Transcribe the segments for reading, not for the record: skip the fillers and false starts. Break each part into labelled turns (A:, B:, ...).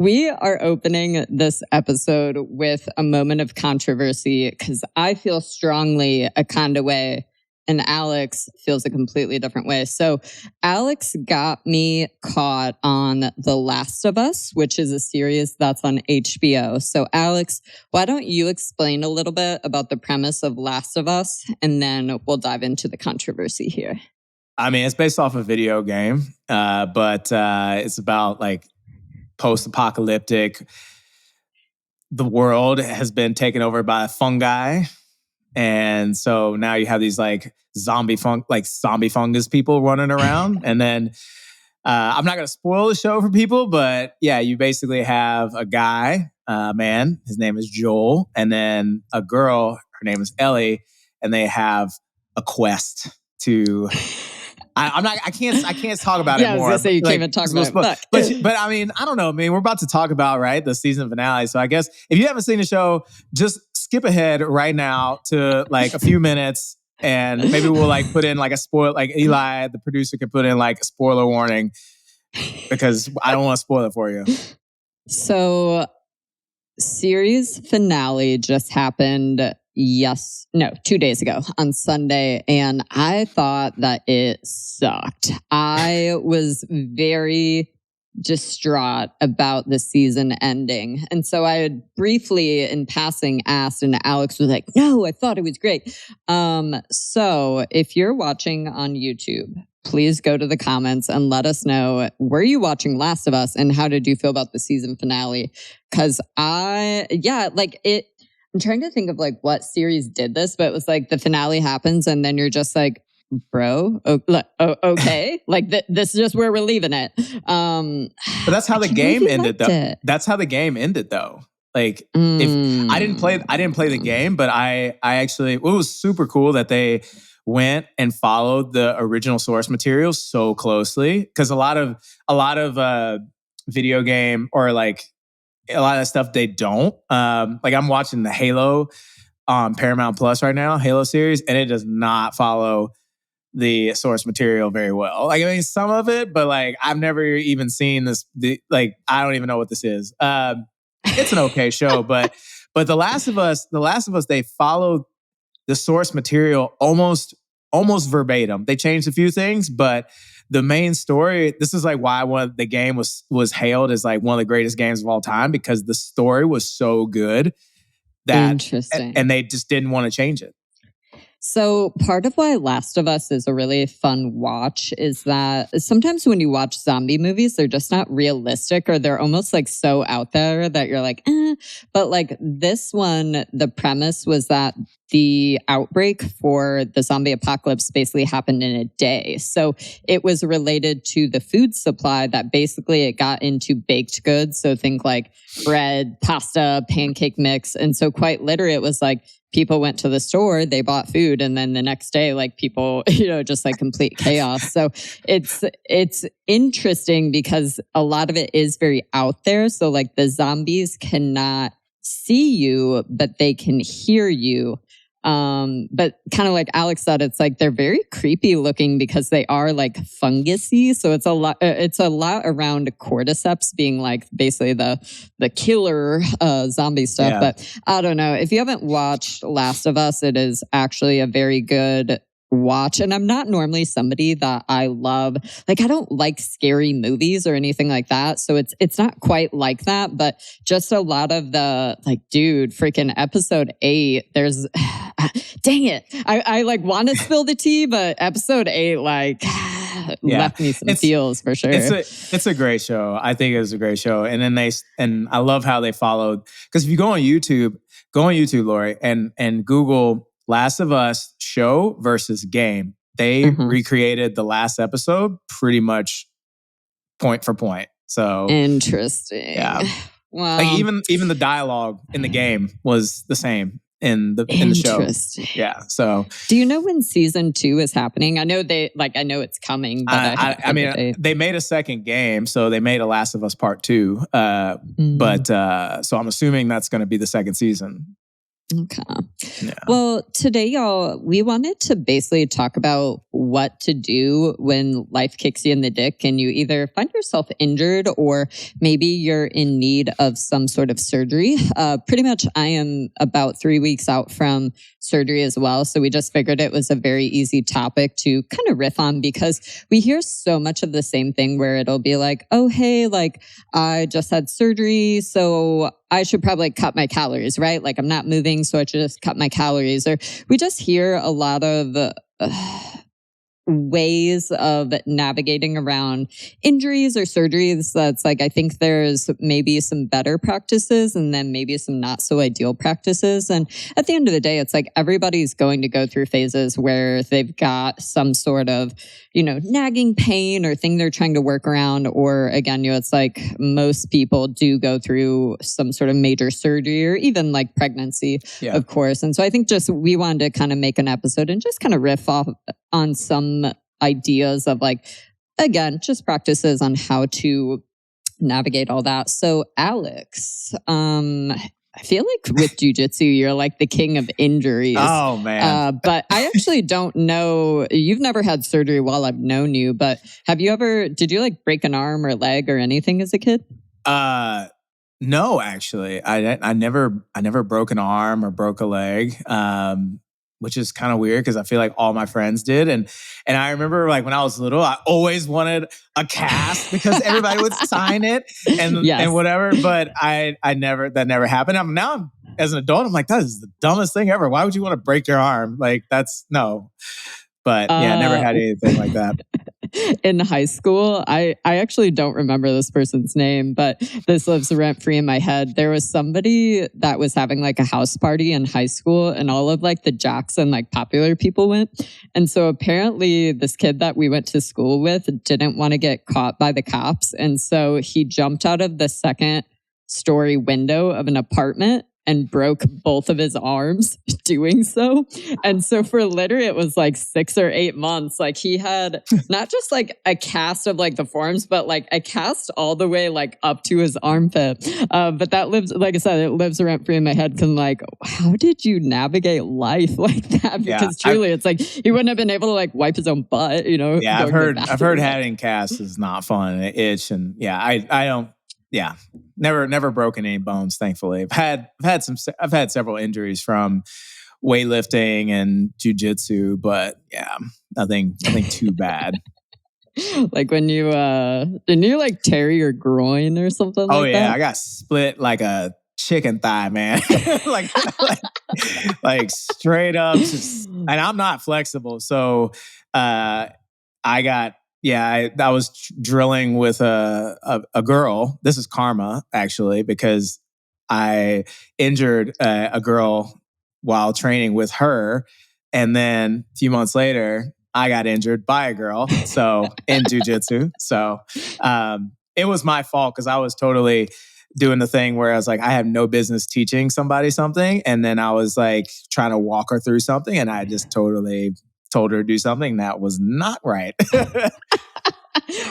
A: We are opening this episode with a moment of controversy because I feel strongly a kind of way and Alex feels a completely different way. So Alex got me caught on The Last of Us, which is a series that's on HBO. So Alex, why don't you explain a little bit about the premise of Last of Us, and then we'll dive into the controversy here.
B: I mean, it's based off a video game, but it's about like post-apocalyptic. The world has been taken over by fungi. And so now you have these like zombie fungus people running around. And then I'm not going to spoil the show for people, but yeah, you basically have a guy, man, his name is Joel, and then a girl, her name is Ellie, and they have a quest to... I can't talk about it more.
A: Yeah, I was gonna say you can't even talk about it.
B: But I mean, I don't know. I mean, we're about to talk about, right, the season finale. So I guess if you haven't seen the show, just skip ahead right now to like a few minutes, and maybe we'll like put in like a spoil, like Eli, the producer, can put in like a spoiler warning because I don't want to spoil it for you.
A: So, series finale just happened 2 days ago on Sunday, and I thought that it sucked. I was very distraught about the season ending. And so I had briefly in passing asked, and Alex was like, no, I thought it was great. So if you're watching on YouTube, please go to the comments and let us know, were you watching Last of Us and how did you feel about the season finale? Because I'm trying to think of like what series did this, but it was like the finale happens and then you're just like, bro, okay. Like this is just where we're leaving it.
B: But that's how the game ended though. That's how the game ended though. Like if I didn't play the game, but I actually, it was super cool that they went and followed the original source material so closely. Cause a lot of video game or like, a lot of that stuff they don't. Like I'm watching the Halo on Paramount Plus right now, Halo series, and it does not follow the source material very well. Like I mean, some of it, but like I've never even seen this. I don't even know what this is. It's an okay show, but The Last of Us, they followed the source material almost verbatim. They changed a few things, but the main story, this is like why the game was hailed as like one of the greatest games of all time, because the story was so good that,
A: interesting,
B: and they just didn't want to change it.
A: So part of why Last of Us is a really fun watch is that sometimes when you watch zombie movies, they're just not realistic, or they're almost like so out there that you're like, eh. But like this one, the premise was that the outbreak for the zombie apocalypse basically happened in a day. So it was related to the food supply that basically it got into baked goods. So think like bread, pasta, pancake mix. And so quite literally it was like, people went to the store, they bought food, and then the next day, like people, just like complete chaos. So it's interesting because a lot of it is very out there. So like the zombies cannot see you, but they can hear you. But kind of like Alex said, it's like they're very creepy looking because they are like fungusy. So it's a lot around cordyceps being like basically the killer zombie stuff. Yeah. But I don't know. If you haven't watched Last of Us, it is actually a very good watch. And I'm not normally somebody that I love, like I don't like scary movies or anything like that. So it's not quite like that, but just a lot of the like, dude, freaking episode 8, there's dang it. I like want to spill the tea, but episode 8 like left me some feels for sure.
B: It's a great show. I think it was a great show. And then and I love how they followed, because if you go on YouTube, Lori, and Google Last of Us show versus game, they recreated the last episode pretty much point for point. So
A: interesting.
B: Yeah.
A: Wow.
B: Like even the dialogue in the game was the same in the show. Yeah. So
A: do you know when season 2 is happening? I know I know it's coming, but
B: I mean, they made a second game, so they made a Last of Us Part 2. But so I'm assuming that's going to be the second season.
A: Okay.
B: Yeah.
A: Well, today, y'all, we wanted to basically talk about what to do when life kicks you in the dick and you either find yourself injured or maybe you're in need of some sort of surgery. Pretty much, I am about 3 weeks out from surgery as well. So we just figured it was a very easy topic to kind of riff on because we hear so much of the same thing where it'll be like, oh, hey, like I just had surgery, so I should probably cut my calories, right? Like I'm not moving, so I should just cut my calories. Or we just hear a lot of ways of navigating around injuries or surgeries. That's like, I think there's maybe some better practices and then maybe some not so ideal practices. And at the end of the day, it's like everybody's going to go through phases where they've got some sort of, nagging pain or thing they're trying to work around. Or again, it's like most people do go through some sort of major surgery or even like pregnancy, of course. And so I think just we wanted to kind of make an episode and just kind of riff off on some ideas of like, again, just practices on how to navigate all that. So Alex, I feel like with jujitsu, you're like the king of injuries.
B: Oh, man.
A: But I actually don't know. You've never had surgery while I've known you, but did you like break an arm or leg or anything as a kid?
B: No, actually. I never broke an arm or broke a leg. Which is kind of weird because I feel like all my friends did. And I remember like when I was little, I always wanted a cast because everybody would sign it and whatever. But that never happened. Now as an adult, I'm like, that is the dumbest thing ever. Why would you want to break your arm? Like no. But yeah, never had anything like that.
A: In high school, I actually don't remember this person's name, but this lives rent free in my head. There was somebody that was having like a house party in high school and all of like the jocks and like popular people went. And so apparently this kid that we went to school with didn't want to get caught by the cops. And so he jumped out of the second story window of an apartment and broke both of his arms doing so. And so for literally, it was like 6 or 8 months. Like he had not just like a cast of like the forearms, but like a cast all the way like up to his armpit. But that lives, like I said, it lives rent free in my head. Cause like, how did you navigate life like that? Because truly it's like, he wouldn't have been able to like wipe his own butt,
B: Yeah, I've heard having casts is not fun. It itch and I don't. Yeah, never broken any bones. Thankfully, I've had several injuries from weightlifting and jujitsu, but yeah, nothing too bad.
A: Like when you didn't you like tear your groin or something?
B: Oh
A: like
B: yeah,
A: that?
B: I got split like a chicken thigh, man. like straight up. And I'm not flexible, so I got. Yeah, I was drilling with a girl. This is karma, actually, because I injured a girl while training with her. And then a few months later, I got injured by a girl. So in jujitsu. So it was my fault because I was totally doing the thing where I was like, I have no business teaching somebody something. And then I was like trying to walk her through something. And I just totally told her to do something that was not right.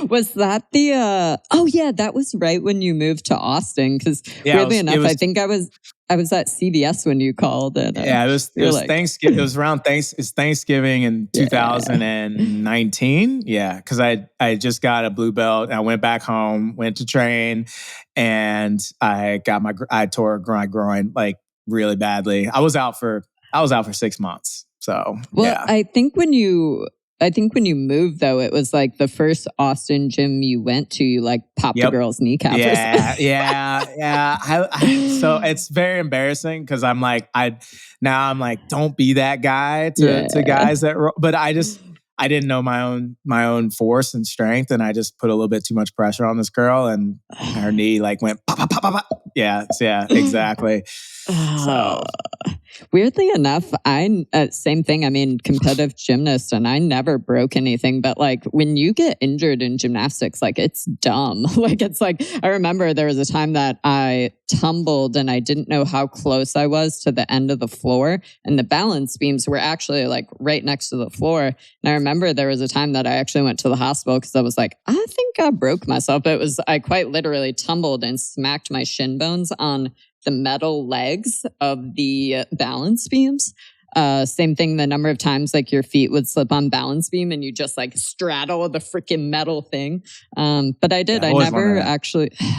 A: Was that that was right when you moved to Austin? Because weirdly enough, I think I was at CVS when you called. And,
B: it was Thanksgiving. It was around Thanksgiving in 2019. Yeah, because I just got a blue belt. And I went back home, went to train, and I tore my groin like really badly. I was out for 6 months. So yeah.
A: I think when you moved, though, it was like the first Austin gym you went to, you like popped a girl's kneecap.
B: Yeah. So it's very embarrassing because I'm like, don't be that guy to guys that, but I didn't know my own force and strength, and I just put a little bit too much pressure on this girl, and her knee like went pop, pop, pop, pop, pop. Yeah, exactly. So.
A: Weirdly enough, same thing. I mean, competitive gymnast, and I never broke anything. But like when you get injured in gymnastics, like it's dumb. Like it's like I remember there was a time that I tumbled and I didn't know how close I was to the end of the floor, and the balance beams were actually like right next to the floor. And I remember there was a time that I actually went to the hospital because I was like, I think I broke myself. I quite literally tumbled and smacked my shin bones on the metal legs of the balance beams. Same thing, the number of times like your feet would slip on balance beam and you just like straddle the freaking metal thing. But I did. I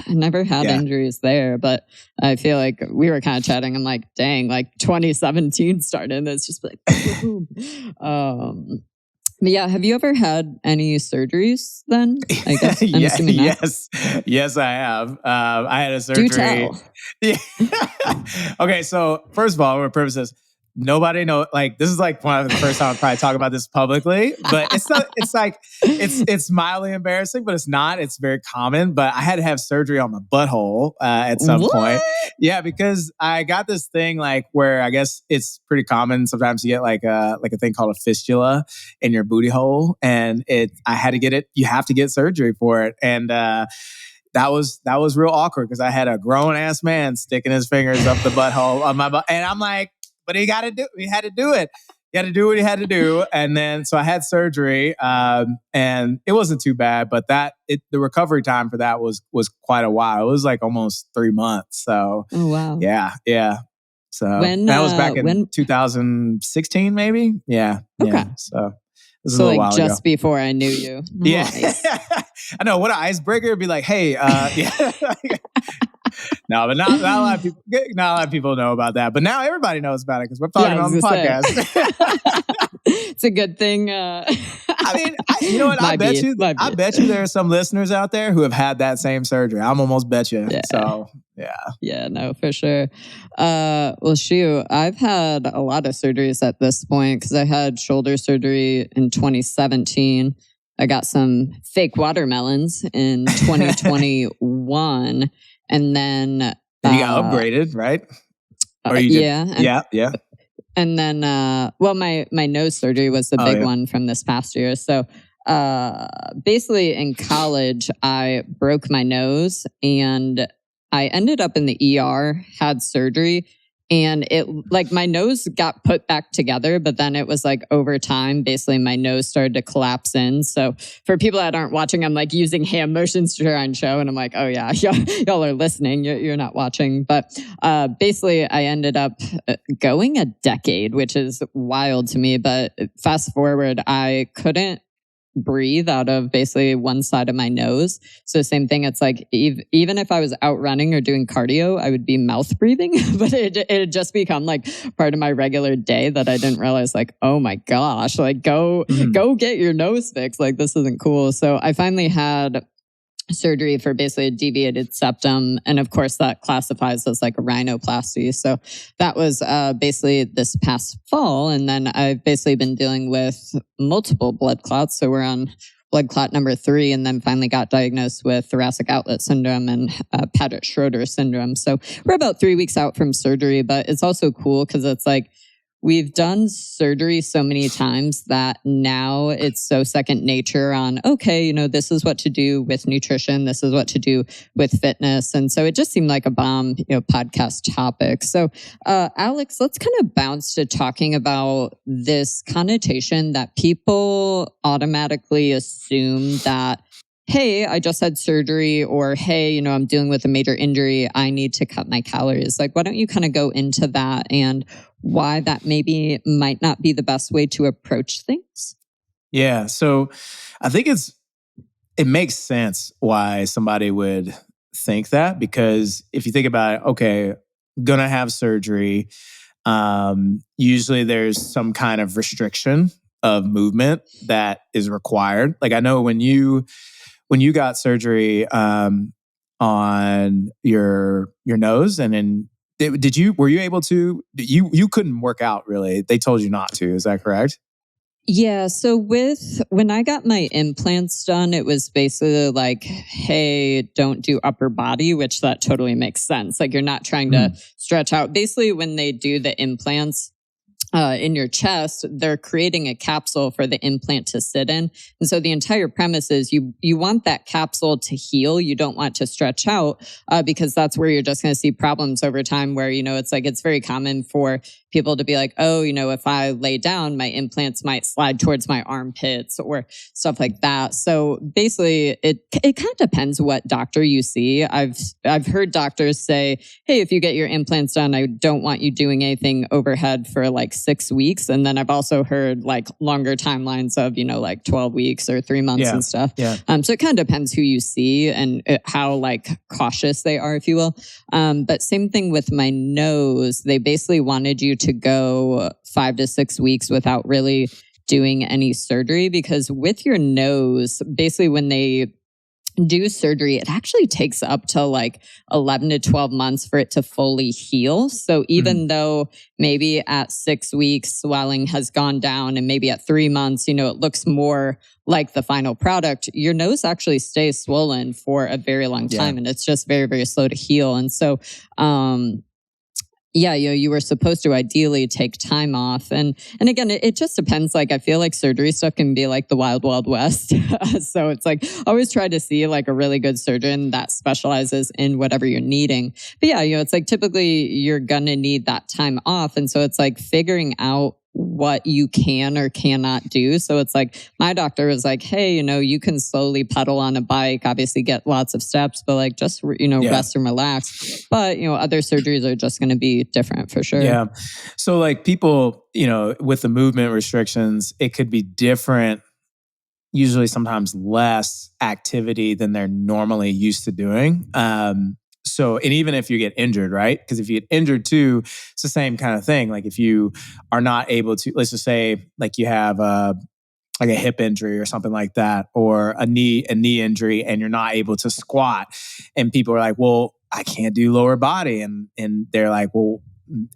A: never had injuries there, but I feel like we were kind of chatting. I'm like, dang, like 2017 started and it's just like, boom. But yeah, have you ever had any surgeries then? I guess I'm assuming not.
B: Yes, I have. I had a surgery.
A: Do tell.
B: Yeah. Okay, so first of all, for purposes, nobody know. Like this is like one of the first time I probably talk about this publicly, but it's not. It's like it's mildly embarrassing, but it's not. It's very common. But I had to have surgery on my butthole at some point. Yeah, because I got this thing like where I guess it's pretty common. Sometimes you get like a thing called a fistula in your booty hole, and I had to get it. You have to get surgery for it, and that was real awkward because I had a grown ass man sticking his fingers up the butthole on my butt, and I'm like, but he had to do it. He had to do what he had to do, and then so I had surgery, and it wasn't too bad, but the recovery time for that was quite a while. It was like almost 3 months. So,
A: oh wow,
B: yeah. So that was back in 2016, maybe. Yeah.
A: Okay.
B: Yeah. So.
A: So like just before I knew you. Nice.
B: Yeah. I know, what an icebreaker. It'd be like, hey, yeah. No, but not a lot of people. Not a lot of people know about that. But now everybody knows about it because we're talking on the podcast.
A: It's a good thing.
B: I mean, you know what? I bet you there are some listeners out there who have had that same surgery. I'm almost bet you. Yeah. So yeah.
A: Yeah, no, for sure. Well, shoot, I've had a lot of surgeries at this point because I had shoulder surgery in 2017. I got some fake watermelons in 2021. And then
B: you got upgraded, right?
A: Or yeah. And then, well, my nose surgery was the big one from this past year. So basically in college, I broke my nose and I ended up in the ER, had surgery, and it like my nose got put back together, but then it was like over time, basically my nose started to collapse in. So for people that aren't watching, I'm like using hand motions to try and show. And I'm like, oh yeah, y'all are listening. You're not watching. But basically I ended up going a decade, which is wild to me. But fast forward, I couldn't breathe out of basically one side of my nose. So same thing. It's like even if I was out running or doing cardio, I would be mouth breathing, but it had just become like part of my regular day that I didn't realize like, oh my gosh, like go get your nose fixed. Like this isn't cool. So I finally had surgery for basically a deviated septum. And of course that classifies as like a rhinoplasty. So that was basically this past fall. And then I've basically been dealing with multiple blood clots. So we're on blood clot number 3, and then finally got diagnosed with thoracic outlet syndrome and Paget-Schroeder syndrome. So we're about 3 weeks out from surgery, but it's also cool because it's like, we've done surgery so many times that now it's so second nature on, okay, you know, this is what to do with nutrition. This is what to do with fitness. And so it just seemed like a bomb, podcast topic. So, Alex, let's kind of bounce to talking about this connotation that people automatically assume that, hey, I just had surgery, or hey, I'm dealing with a major injury. I need to cut my calories. Like, why don't you kind of go into that and why that maybe might not be the best way to approach things?
B: Yeah. So I think it makes sense why somebody would think that, because if you think about it, okay, gonna have surgery. Usually there's some kind of restriction of movement that is required. Like I know when you got surgery on your nose, and then were you able to, you couldn't work out really. They told you not to. Is that correct?
A: Yeah. So when I got my implants done, it was basically like, hey, don't do upper body, which that totally makes sense. Like you're not trying to stretch out. Basically when they do the implants, in your chest, they're creating a capsule for the implant to sit in. And so the entire premise is you want that capsule to heal. You don't want to stretch out because that's where you're just going to see problems over time where, it's like it's very common for people to be like, oh, if I lay down, my implants might slide towards my armpits or stuff like that. So basically, it kind of depends what doctor you see. I've heard doctors say, hey, if you get your implants done, I don't want you doing anything overhead for like 6 weeks. And then I've also heard like longer timelines of, like 12 weeks or 3 months and stuff.
B: Yeah.
A: So it kind of depends who you see and how like cautious they are, if you will. But same thing with my nose. They basically wanted you to go 5 to 6 weeks without really doing any surgery because with your nose, basically when they do surgery, it actually takes up to like 11 to 12 months for it to fully heal. So even though maybe at 6 weeks swelling has gone down and maybe at 3 months, it looks more like the final product, your nose actually stays swollen for a very long time and it's just very, very slow to heal. And so, you were supposed to ideally take time off. And again, it just depends. Like, I feel like surgery stuff can be like the wild, wild west. So it's like, always try to see like a really good surgeon that specializes in whatever you're needing. But it's like typically you're going to need that time off. And so it's like figuring out what you can or cannot do. So it's like my doctor was like, hey, you can slowly pedal on a bike, obviously get lots of steps, but like just, rest and relax. But, other surgeries are just going to be different for sure.
B: Yeah. So like people, with the movement restrictions, it could be different, usually sometimes less activity than they're normally used to doing. So, and even if you get injured, right? Because if you get injured too, it's the same kind of thing. Like if you are not able to, let's just say like you have like a hip injury or something like that, or a knee injury and you're not able to squat. And people are like, well, I can't do lower body. And they're like, well,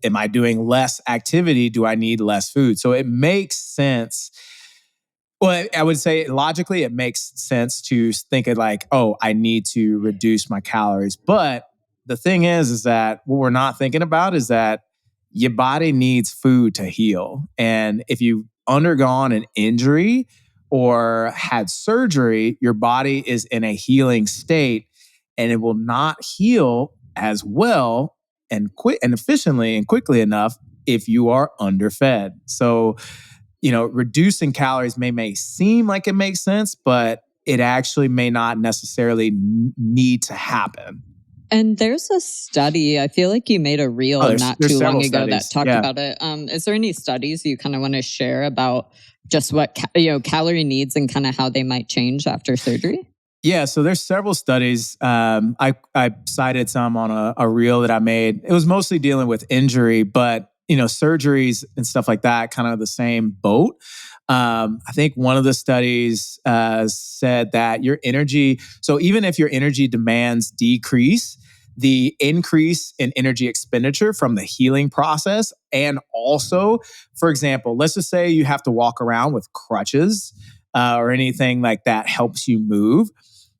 B: am I doing less activity? Do I need less food? So it makes sense. Well, I would say logically, it makes sense to think of like, oh, I need to reduce my calories. But the thing is that what we're not thinking about is that your body needs food to heal. And if you've undergone an injury or had surgery, your body is in a healing state and it will not heal as well and quick and efficiently and quickly enough if you are underfed. So, reducing calories may seem like it makes sense, but it actually may not necessarily need to happen.
A: And there's a study, I feel like you made a reel not too long ago that talked about it. Is there any studies you kind of want to share about just what, calorie needs and kind of how they might change after surgery?
B: Yeah, so there's several studies. I cited some on a reel that I made. It was mostly dealing with injury, but surgeries and stuff like that, kind of the same boat. I think one of the studies said that your energy, so even if your energy demands decrease, the increase in energy expenditure from the healing process, and also, for example, let's just say you have to walk around with crutches or anything like that helps you move.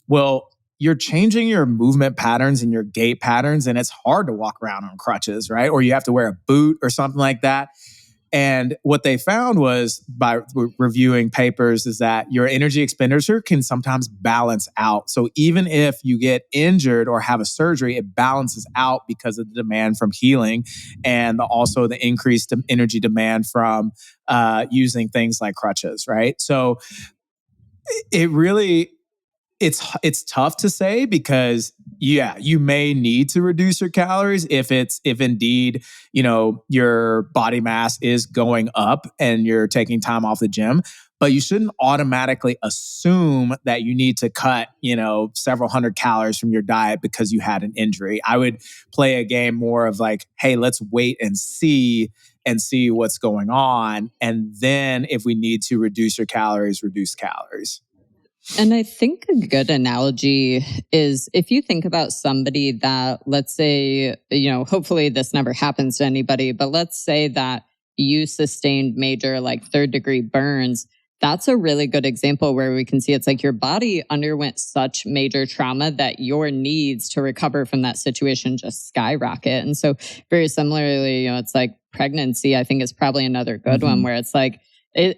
B: Well, you're changing your movement patterns and your gait patterns, and it's hard to walk around on crutches, right? Or you have to wear a boot or something like that. And what they found was by reviewing papers is that your energy expenditure can sometimes balance out. So even if you get injured or have a surgery, it balances out because of the demand from healing and also the increased energy demand from using things like crutches, right? So it really... It's tough to say because you may need to reduce your calories if indeed, your body mass is going up and you're taking time off the gym, but you shouldn't automatically assume that you need to cut, several hundred calories from your diet because you had an injury. I would play a game more of like, hey, let's wait and see what's going on. And then if we need to reduce your calories, reduce calories.
A: And I think a good analogy is if you think about somebody that, let's say, hopefully this never happens to anybody, but let's say that you sustained major like 3rd-degree burns. That's a really good example where we can see it's like your body underwent such major trauma that your needs to recover from that situation just skyrocket. And so very similarly, it's like pregnancy, I think is probably another good one where it's like,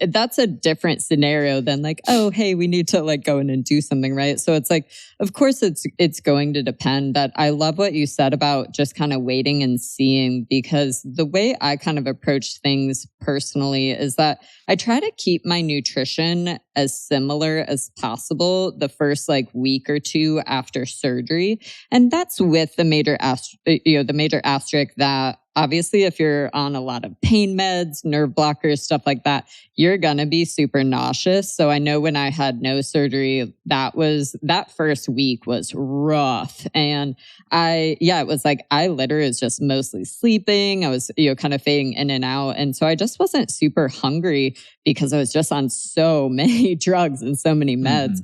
A: that's a different scenario than like, oh, hey, we need to like go in and do something, right? So it's like, of course, it's going to depend. But I love what you said about just kind of waiting and seeing, because the way I kind of approach things personally is that I try to keep my nutrition as similar as possible the first like week or two after surgery, and that's with the major asterisk that obviously, if you're on a lot of pain meds, nerve blockers, stuff like that, you're going to be super nauseous. So I know when I had no surgery, that first week was rough. And it was like, I literally was just mostly sleeping. I was, kind of fading in and out. And so I just wasn't super hungry because I was just on so many drugs and so many meds.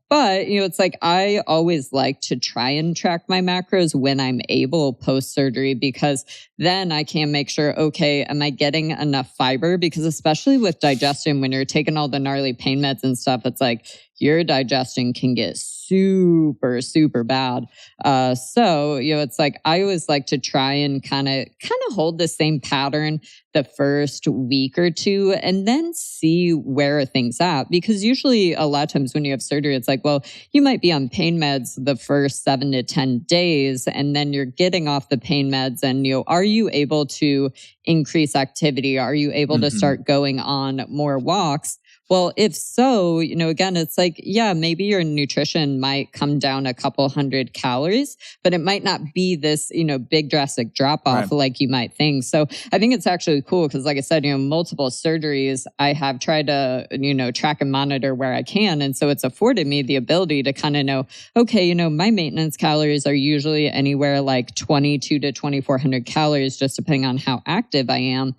A: But, it's like, I always like to try and track my macros when I'm able post-surgery, because then I can make sure, okay, am I getting enough fiber? Because especially with digestion, when you're taking all the gnarly pain meds and stuff, it's like your digestion can get super, super bad. So, it's like, I always like to try and kind of hold the same pattern the first week or two and then see where things at. Because usually a lot of times when you have surgery, it's like, well, you might be on pain meds the first 7 to 10 days, and then you're getting off the pain meds, and, are you able to increase activity? Are you able to start going on more walks? Well, if so, again, it's like, yeah, maybe your nutrition might come down a couple hundred calories, but it might not be this, big drastic drop off like you might think. So I think it's actually cool because, like I said, multiple surgeries, I have tried to, track and monitor where I can. And so it's afforded me the ability to kind of know, okay, my maintenance calories are usually anywhere like 22 to 2,400 calories, just depending on how active I am.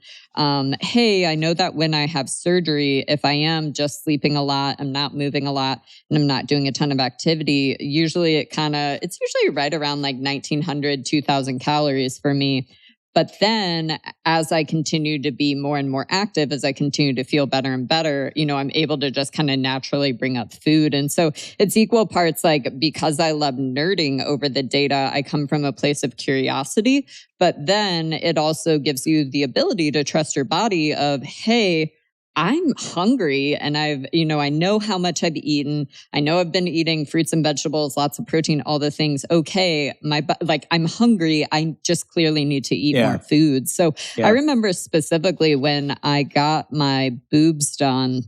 A: Hey, I know that when I have surgery, if I am just sleeping a lot, I'm not moving a lot, and I'm not doing a ton of activity, usually it's usually right around like 1,900, 2,000 calories for me. But then as I continue to be more and more active, as I continue to feel better and better, I'm able to just kind of naturally bring up food. And so it's equal parts like, because I love nerding over the data, I come from a place of curiosity, but then it also gives you the ability to trust your body of, hey, I'm hungry and I know how much I've eaten. I know I've been eating fruits and vegetables, lots of protein, all the things. Okay, I'm hungry. I just clearly need to eat more food. So I remember specifically when I got my boobs done,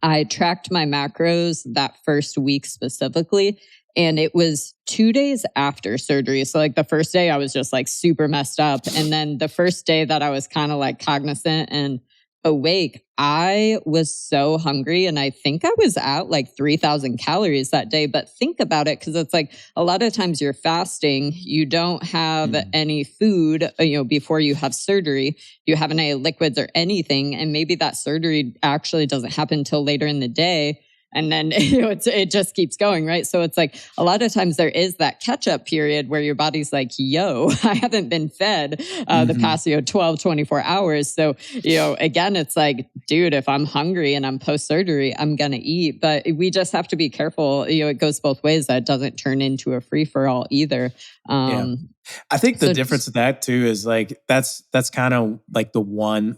A: I tracked my macros that first week specifically. And it was 2 days after surgery. So like the first day I was just like super messed up. And then the first day that I was kind of like cognizant and awake, I was so hungry, and I think I was at like 3,000 calories that day. But think about it, because it's like a lot of times you're fasting, you don't have any food, before you have surgery, you haven't any liquids or anything, and maybe that surgery actually doesn't happen until later in the day. And then it just keeps going, right? So it's like a lot of times there is that catch-up period where your body's like, yo, I haven't been fed the past 12, 24 hours. So, again, it's like, dude, if I'm hungry and I'm post-surgery, I'm going to eat. But we just have to be careful. It goes both ways. That doesn't turn into a free-for-all either.
B: I think the difference with that too is like, that's kind of like the one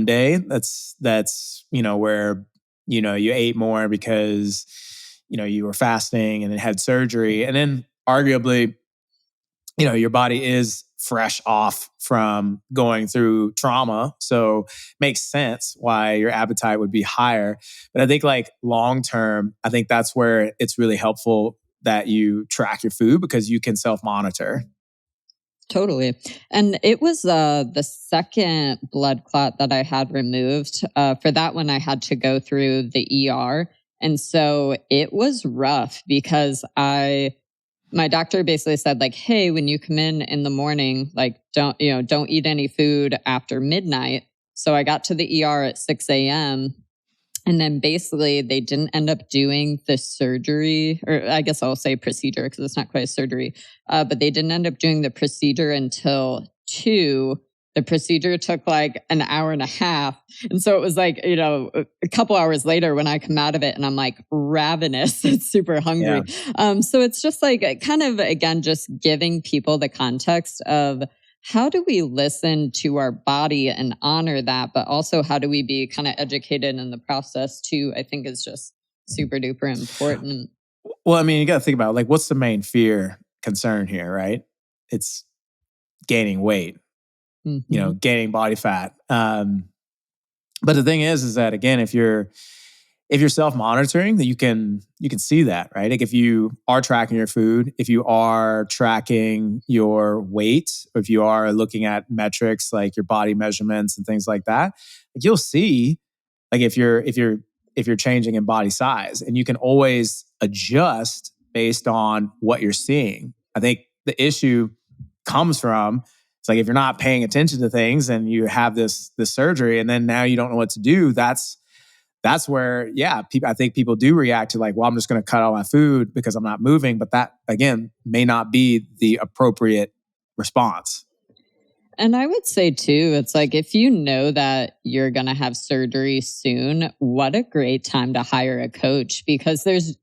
B: day that's where you ate more because, you were fasting and then had surgery. And then arguably, your body is fresh off from going through trauma. So makes sense why your appetite would be higher. But I think like long-term, I think that's where it's really helpful that you track your food because you can self-monitor.
A: Totally. And it was the second blood clot that I had removed. For that one, I had to go through the ER. And so it was rough because my doctor basically said like, hey, when you come in the morning, like don't eat any food after midnight. So I got to the ER at 6 a.m. And then basically they didn't end up doing the surgery, or I guess I'll say procedure because it's not quite a surgery. But they didn't end up doing the procedure until 2. the procedure took like an hour and a half. And so it was like, a couple hours later when I come out of it and I'm like ravenous, it's super hungry. Yeah. So it's just like kind of, again, just giving people the context of how do we listen to our body and honor that, but also how do we be kind of educated in the process too, I think is just super duper important.
B: Well, I mean, you got to think about like, what's the main concern here, right? It's gaining weight. Gaining body fat. But the thing is that again, if you're self-monitoring, that you can see that, right? Like if you are tracking your food, if you are tracking your weight, or if you are looking at metrics like your body measurements and things like that, like you'll see like if you're changing in body size, and you can always adjust based on what you're seeing. I think the issue comes from, it's like if you're not paying attention to things and you have this surgery and then now you don't know what to do, that's where, I think people do react to like, well, I'm just going to cut all my food because I'm not moving. But that, again, may not be the appropriate response.
A: And I would say too, it's like, if you know that you're going to have surgery soon, what a great time to hire a coach, because there's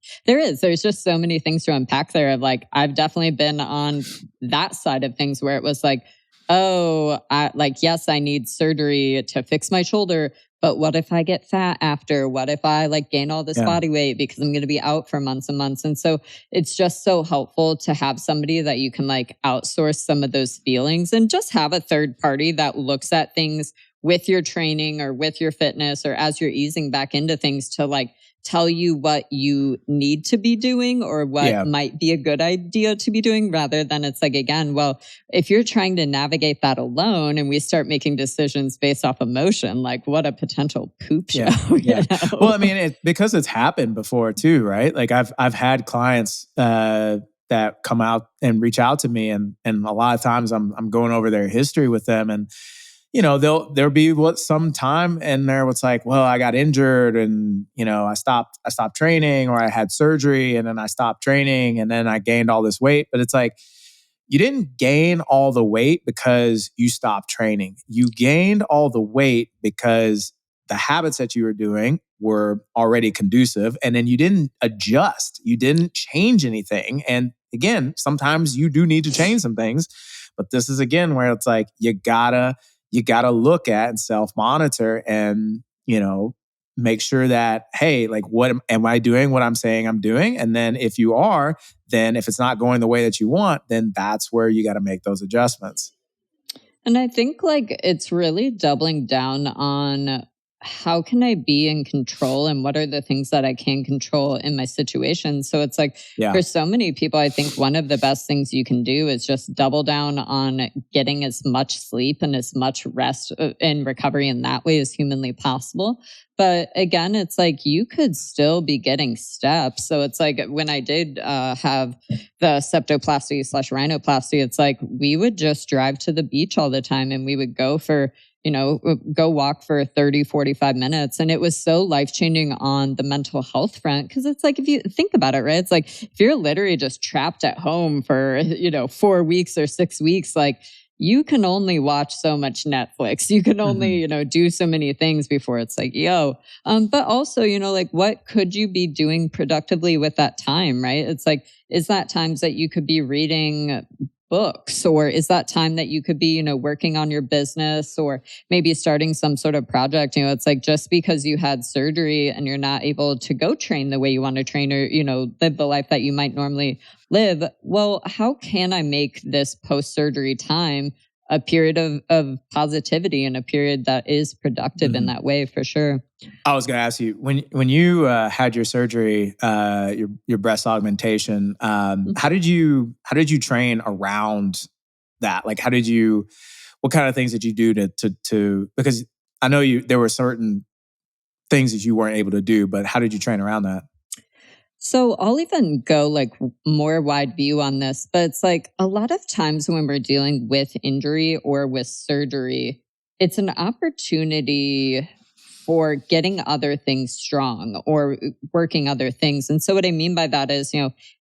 A: just so many things to unpack there. Of like, I've definitely been on that side of things where it was like, yes, I need surgery to fix my shoulder, but what if I get fat after? What if I like gain all this body weight because I'm going to be out for months and months? And so it's just so helpful to have somebody that you can like outsource some of those feelings, and just have a third party that looks at things with your training or with your fitness, or as you're easing back into things, to like tell you what you need to be doing or what might be a good idea to be doing, rather than it's like, again, well, if you're trying to navigate that alone and we start making decisions based off emotion, like what a potential poop show.
B: Yeah. Well, I mean, because it's happened before too, right? Like I've had clients that come out and reach out to me, and a lot of times I'm going over their history with them, and there'll be some time in there what's like, well, I got injured and, I stopped training, or I had surgery and then I stopped training and then I gained all this weight. But it's like, you didn't gain all the weight because you stopped training. You gained all the weight because the habits that you were doing were already conducive, and then you didn't adjust. You didn't change anything. And again, sometimes you do need to change some things, but this is again where it's like, you gotta look at and self-monitor and, make sure that, hey, like, what am I doing what I'm saying I'm doing? And then if you are, then if it's not going the way that you want, then that's where you got to make those adjustments.
A: And I think like it's really doubling down on, how can I be in control and what are the things that I can control in my situation? So it's like, for so many people, I think one of the best things you can do is just double down on getting as much sleep and as much rest and recovery in that way as humanly possible. But again, it's like you could still be getting steps. So it's like when I did have the septoplasty/rhinoplasty, it's like we would just drive to the beach all the time and we would go walk for 30, 45 minutes. And it was so life-changing on the mental health front. Cause it's like, if you think about it, right? It's like, if you're literally just trapped at home for, 4 weeks or 6 weeks, like you can only watch so much Netflix. You can only, do so many things before it's like, but also, like what could you be doing productively with that time, right? It's like, is that times that you could be reading books, or is that time that you could be, working on your business or maybe starting some sort of project? It's like, just because you had surgery and you're not able to go train the way you want to train, or, live the life that you might normally live. Well, how can I make this post-surgery time a period of positivity and a period that is productive in that way, for sure?
B: I was going to ask you, when you had your surgery, your breast augmentation, how did you train around that? Like, what kind of things did you do to because I know there were certain things that you weren't able to do, but how did you train around that?
A: So I'll even go like more wide view on this, but it's like a lot of times when we're dealing with injury or with surgery, it's an opportunity for getting other things strong or working other things. And so what I mean by that is,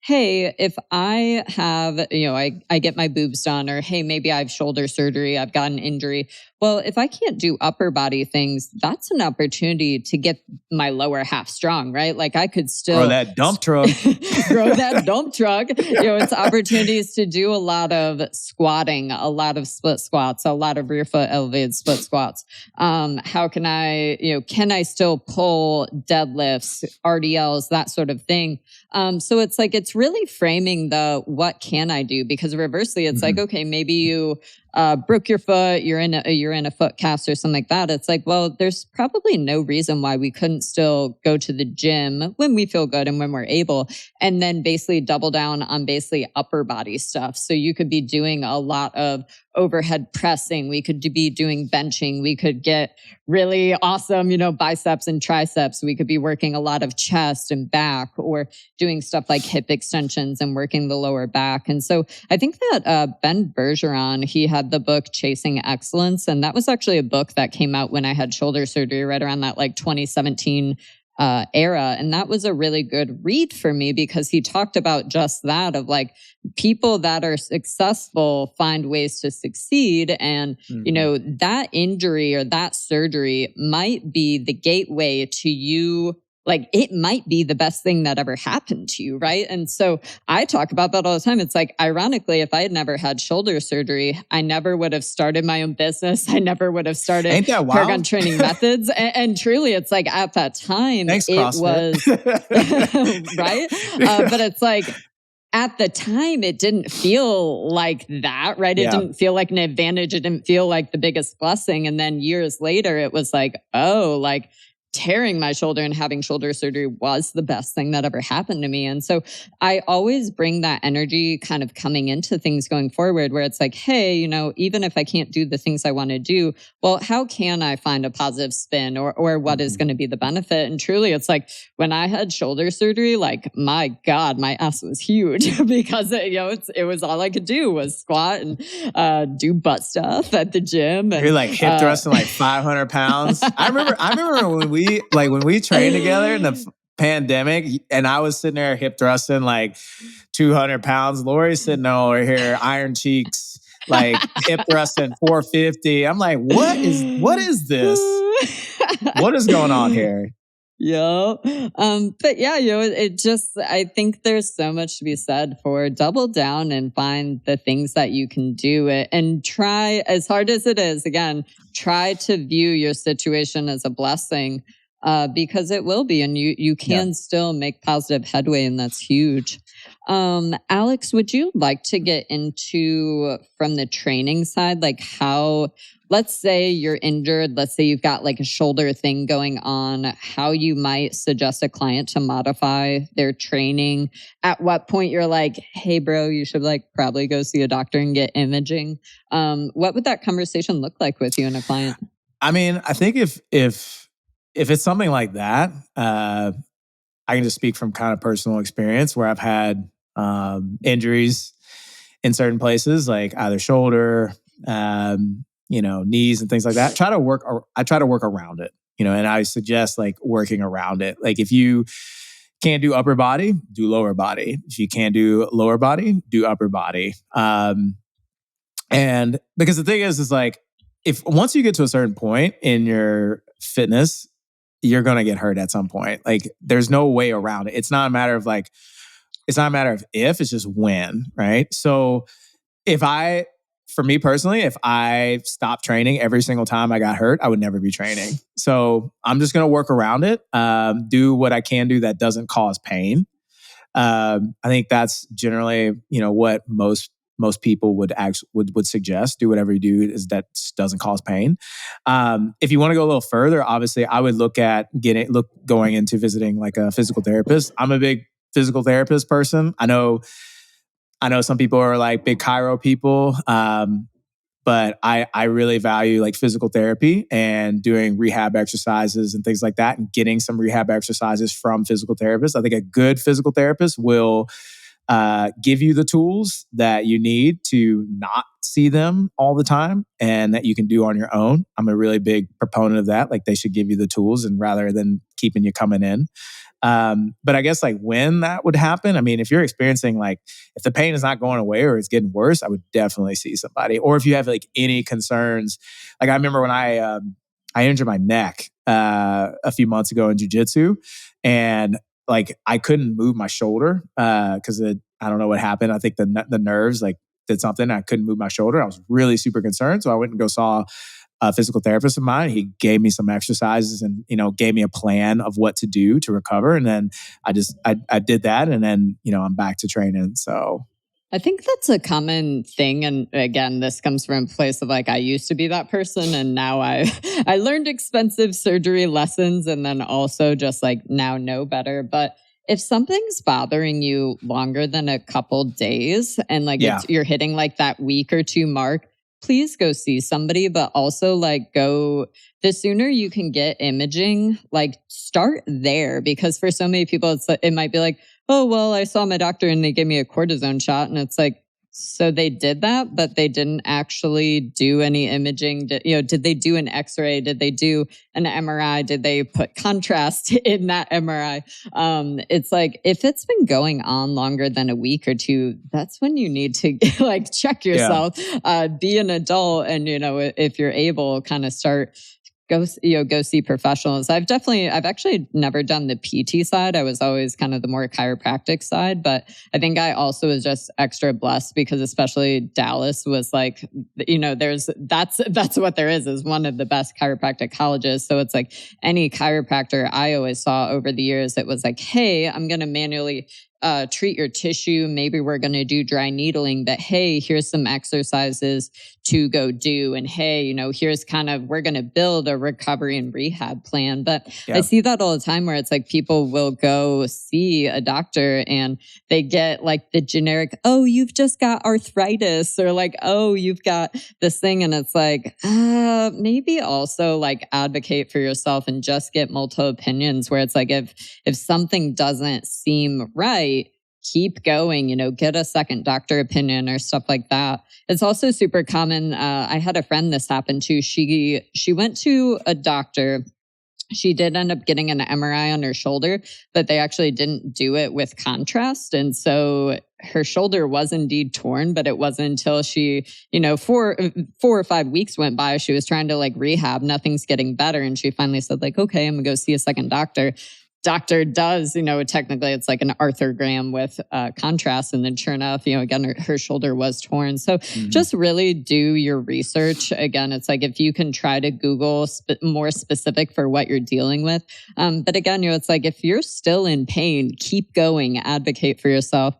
A: hey, if I have, I get my boobs done, or hey, maybe I have shoulder surgery, I've got an injury. Well, if I can't do upper body things, that's an opportunity to get my lower half strong, right? Like I could still
B: grow that dump truck.
A: grow that dump truck. It's opportunities to do a lot of squatting, a lot of split squats, a lot of rear foot elevated split squats. How can I still pull deadlifts, RDLs, that sort of thing? So it's really framing the what can I do? Because reversely, it's like, okay, maybe you broke your foot, you're in a foot cast or something like that. It's like, well, there's probably no reason why we couldn't still go to the gym when we feel good and when we're able, and then basically double down on basically upper body stuff. So you could be doing a lot of overhead pressing. We could be doing benching. We could get really awesome, biceps and triceps. We could be working a lot of chest and back, or doing stuff like hip extensions and working the lower back. And so I think that Ben Bergeron, he had the book Chasing Excellence. And that was actually a book that came out when I had shoulder surgery right around that 2017 era. And that was a really good read for me, because he talked about just that of people that are successful find ways to succeed. And, that injury or that surgery might be the gateway to you. It might be the best thing that ever happened to you, right? And so I talk about that all the time. It's ironically, if I had never had shoulder surgery, I never would have started my own business. I never would have started Paragon Training Methods. And truly, it's at that time,
B: Thanks,
A: it
B: CrossFit.
A: was, right? But it's at the time, it didn't feel like that, right? It didn't feel like an advantage. It didn't feel like the biggest blessing. And then years later, it was tearing my shoulder and having shoulder surgery was the best thing that ever happened to me. And so I always bring that energy kind of coming into things going forward, where it's hey, even if I can't do the things I want to do, well, how can I find a positive spin, or what is going to be the benefit? And truly, it's when I had shoulder surgery, my God, my ass was huge because it was all I could do was squat and do butt stuff at the gym. And,
B: you're hip thrusting 500 pounds. I remember when we trained together in the pandemic, and I was sitting there hip thrusting 200 pounds. Lori's sitting over here, iron cheeks, hip thrusting 450. I'm what is this? What is going on here?
A: Yeah. But yeah, I think there's so much to be said for double down and find the things that you can do and try, as hard as it is, again, try to view your situation as a blessing, because it will be, and you can still make positive headway, and that's huge. Alex, would you like to get into, from the training side, how, let's say you're injured, let's say you've got a shoulder thing going on, how you might suggest a client to modify their training? At what point you're hey bro, you should probably go see a doctor and get imaging. What would that conversation look like with you and a client?
B: I mean, I think if it's something like that, I can just speak from kind of personal experience where I've had injuries in certain places, either shoulder, knees and things like that. I try to work around it, and I suggest working around it. If you can't do upper body, do lower body. If you can't do lower body, do upper body. And because the thing is if once you get to a certain point in your fitness, you're going to get hurt at some point. There's no way around it. It's not a matter of it's not a matter of if, it's just when, right? So for me personally, if I stopped training every single time I got hurt, I would never be training. So I'm just going to work around it, do what I can do that doesn't cause pain. I think that's generally, what most people would suggest. Do whatever you do that doesn't cause pain. If you want to go a little further, obviously, I would look at going into visiting a physical therapist. I'm a big physical therapist person. I know some people are big chiro people, but I really value physical therapy and doing rehab exercises and things like that, and getting some rehab exercises from physical therapists. I think a good physical therapist will give you the tools that you need to not see them all the time and that you can do on your own. I'm a really big proponent of that. They should give you the tools, and rather than keeping you coming in. But I guess like when that would happen, I mean, if you're experiencing like, if the pain is not going away or it's getting worse, I would definitely see somebody. Or if you have like any concerns, like I remember when I injured my neck a few months ago in jiu-jitsu, and like I couldn't move my shoulder because I don't know what happened. I think the nerves like did something. I couldn't move my shoulder. I was really super concerned, so I went and saw a physical therapist of mine. He gave me some exercises and, gave me a plan of what to do to recover. And then I did that. And then, I'm back to training. So
A: I think that's a common thing. And again, this comes from a place of like, I used to be that person. And now I learned expensive surgery lessons and then also just like now know better. But if something's bothering you longer than a couple days and like you're hitting like that week or two mark, please go see somebody, but also like the sooner you can get imaging, like start there. Because for so many people, it might be like, oh, well, I saw my doctor and they gave me a cortisone shot. And it's like, so they did that, but they didn't actually do any imaging. Did they do an X-ray? Did they do an MRI? Did they put contrast in that MRI? It's like, if it's been going on longer than a week or two, that's when you need to like check yourself, be an adult. And, if you're able, kind of start go see professionals. I've actually never done the PT side. I was always kind of the more chiropractic side, but I think I also was just extra blessed because especially Dallas was like, that's what there is one of the best chiropractic colleges. So it's like any chiropractor I always saw over the years, it was like, hey, I'm going to manually treat your tissue. Maybe we're going to do dry needling, but hey, here's some exercises to go do. And hey, here's we're going to build a recovery and rehab plan. But I see that all the time where it's like people will go see a doctor and they get like the generic, oh, you've just got arthritis, or like, oh, you've got this thing. And it's like, maybe also like advocate for yourself and just get multiple opinions where it's like, if something doesn't seem right, keep going, get a second doctor opinion or stuff like that. It's also super common. I had a friend this happened to. She went to a doctor. She did end up getting an MRI on her shoulder, but they actually didn't do it with contrast. And so her shoulder was indeed torn, but it wasn't until she, 4 or 5 weeks went by, she was trying to like rehab, nothing's getting better. And she finally said like, okay, I'm gonna go see a second doctor. Doctor does, technically it's like an arthrogram with contrast. And then sure enough, again, her shoulder was torn. So just really do your research. Again, it's like if you can try to Google more specific for what you're dealing with. But again, it's like if you're still in pain, keep going, advocate for yourself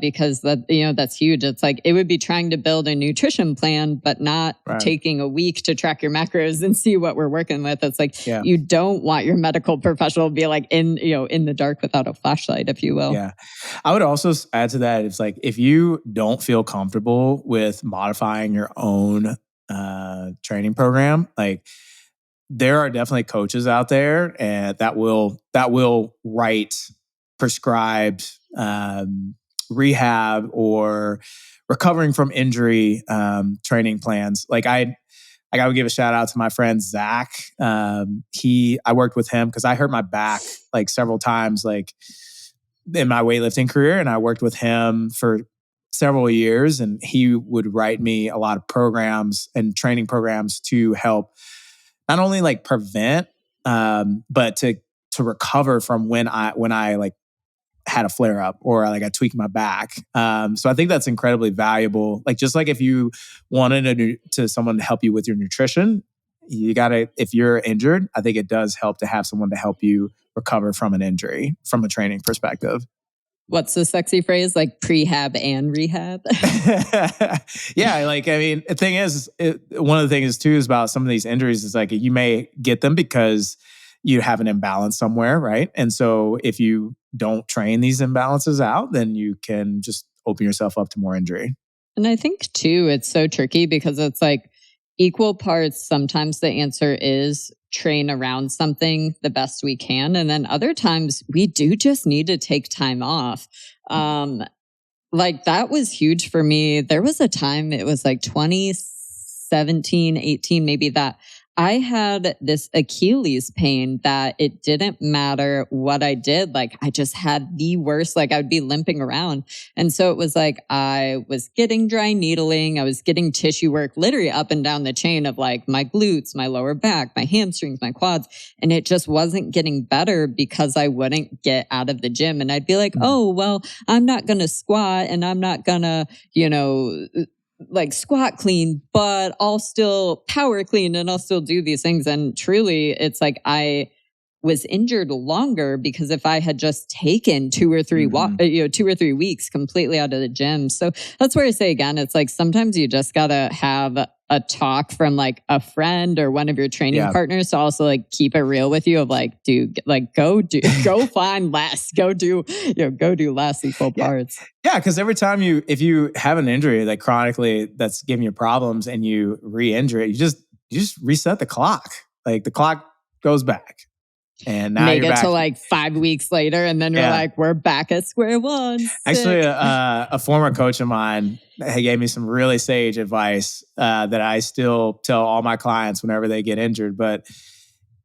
A: because that's huge. It's like it would be trying to build a nutrition plan, but not taking a week to track your macros and see what we're working with. It's like you don't want your medical professional to be like, in the dark without a flashlight, if you will.
B: Yeah. I would also add to that, it's like, if you don't feel comfortable with modifying your own training program, like there are definitely coaches out there and that will write prescribed rehab or recovering from injury training plans. Like I would give a shout out to my friend Zach. I worked with him because I hurt my back like several times, like in my weightlifting career, and I worked with him for several years. And he would write me a lot of programs and training programs to help not only like prevent, but to recover from when I like had a flare up or like I tweaked my back. So I think that's incredibly valuable. Like, just like if you wanted someone to help you with your nutrition, if you're injured, I think it does help to have someone to help you recover from an injury from a training perspective.
A: What's the sexy phrase? Like prehab and rehab?
B: Yeah. Like, I mean, the thing is, one of the things too is about some of these injuries is like, you may get them because you have an imbalance somewhere, right? And so if you don't train these imbalances out, then you can just open yourself up to more injury.
A: And I think too, it's so tricky because it's like equal parts. Sometimes the answer is train around something the best we can. And then other times we do just need to take time off. Like that was huge for me. There was a time, it was like 2017, 18, maybe, that I had this Achilles pain that it didn't matter what I did. Like I just had the worst, like I would be limping around. And so it was like, I was getting dry needling. I was getting tissue work literally up and down the chain of like my glutes, my lower back, my hamstrings, my quads. And it just wasn't getting better because I wouldn't get out of the gym. And I'd be like, oh, well, I'm not going to squat and I'm not going to, like squat clean, but I'll still power clean and I'll still do these things. And truly, it's like I was injured longer because if I had just taken 2 or 3 2 or 3 weeks completely out of the gym. So that's where I say again, it's like sometimes you just gotta have a talk from like a friend or one of your training partners to also like keep it real with you of like, dude, like go find less, go do less equal parts.
B: Yeah, because every time if you have an injury like chronically that's giving you problems and you re-injure it, you just reset the clock. Like the clock goes back. And now
A: make
B: you're
A: it
B: back
A: to like 5 weeks later, and then you're like, we're back at square one. Sick.
B: Actually, a former coach of mine gave me some really sage advice that I still tell all my clients whenever they get injured. But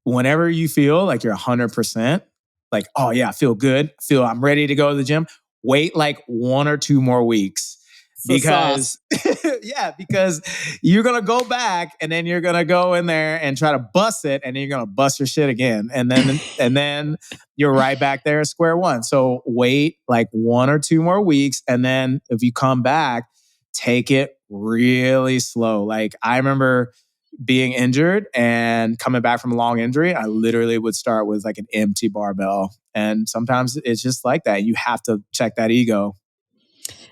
B: whenever you feel like you're 100%, like, oh yeah, I feel good, I'm ready to go to the gym, wait like 1 or 2 more weeks. Because because you're going to go back and then you're going to go in there and try to bust it and then you're going to bust your shit again. And then you're right back there at square one. So wait like 1 or 2 more weeks. And then if you come back, take it really slow. Like I remember being injured and coming back from a long injury, I literally would start with like an empty barbell. And sometimes it's just like that. You have to check that ego.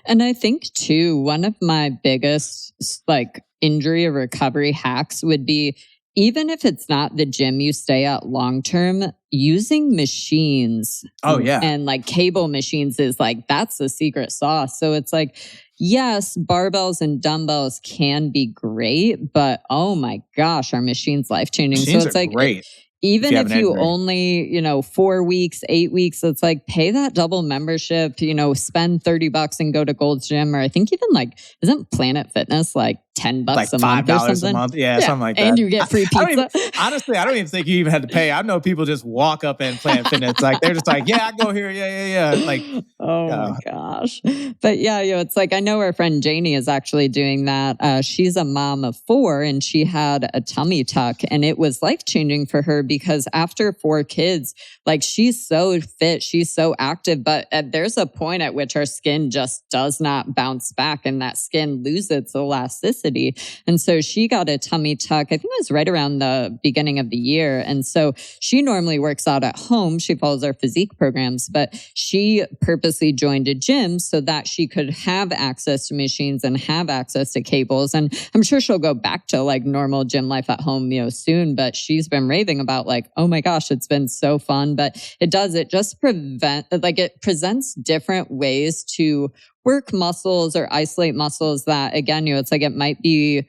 A: And I think too, one of my biggest like injury or recovery hacks would be, even if it's not the gym you stay at long term, using machines.
B: Oh yeah.
A: And like cable machines is like, that's the secret sauce. So it's like, yes, barbells and dumbbells can be great, but oh my gosh, our machines life-changing.
B: Machines
A: so it's
B: are
A: like
B: great.
A: Even if you only, 4 weeks, 8 weeks, it's like pay that double membership, spend $30 and go to Gold's Gym. Or I think even like, isn't Planet Fitness like $10
B: like
A: a month or something?
B: $5 a month. Yeah, something like that.
A: And you get free pizza.
B: Honestly, I don't even think you even had to pay. I know people just walk up in Planet Fitness. Like they're just like, yeah, I go here. Yeah. Like,
A: oh my gosh. But yeah, it's like, I know our friend Janie is actually doing that. She's a mom of 4 and she had a tummy tuck and it was life-changing for her because after 4 kids, like she's so fit, she's so active, but there's a point at which her skin just does not bounce back and that skin loses its elasticity. And so she got a tummy tuck, I think it was right around the beginning of the year. And so she normally works out at home. She follows our physique programs, but she purposely joined a gym so that she could have access to machines and have access to cables. And I'm sure she'll go back to like normal gym life at home, soon, but she's been raving about like, oh my gosh, it's been so fun. But it just it presents different ways to work muscles or isolate muscles that, again, it's like it might be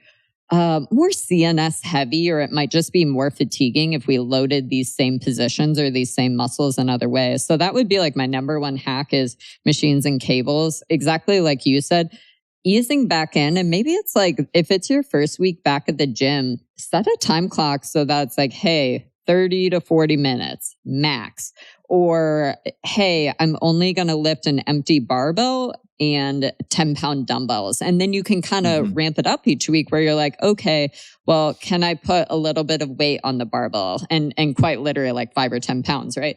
A: more CNS heavy, or it might just be more fatiguing if we loaded these same positions or these same muscles in other ways. So that would be like my number one hack is machines and cables. Exactly like you said, easing back in. And maybe it's like, if it's your first week back at the gym, set a time clock so that it's like, hey, 30 to 40 minutes max. Or, hey, I'm only going to lift an empty barbell and 10-pound dumbbells. And then you can kind of ramp it up each week where you're like, okay, well, can I put a little bit of weight on the barbell? And quite literally like 5 or 10 pounds, right?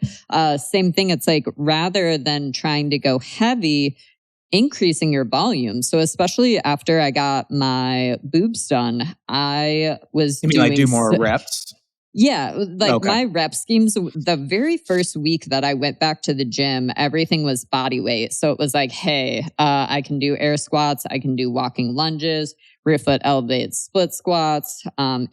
A: Same thing. It's like, rather than trying to go heavy, increasing your volume. So especially after I got my boobs done, I was
B: do more reps?
A: Yeah, like my rep schemes, the very first week that I went back to the gym, everything was body weight. So it was like, hey, I can do air squats, I can do walking lunges, rear foot elevated split squats.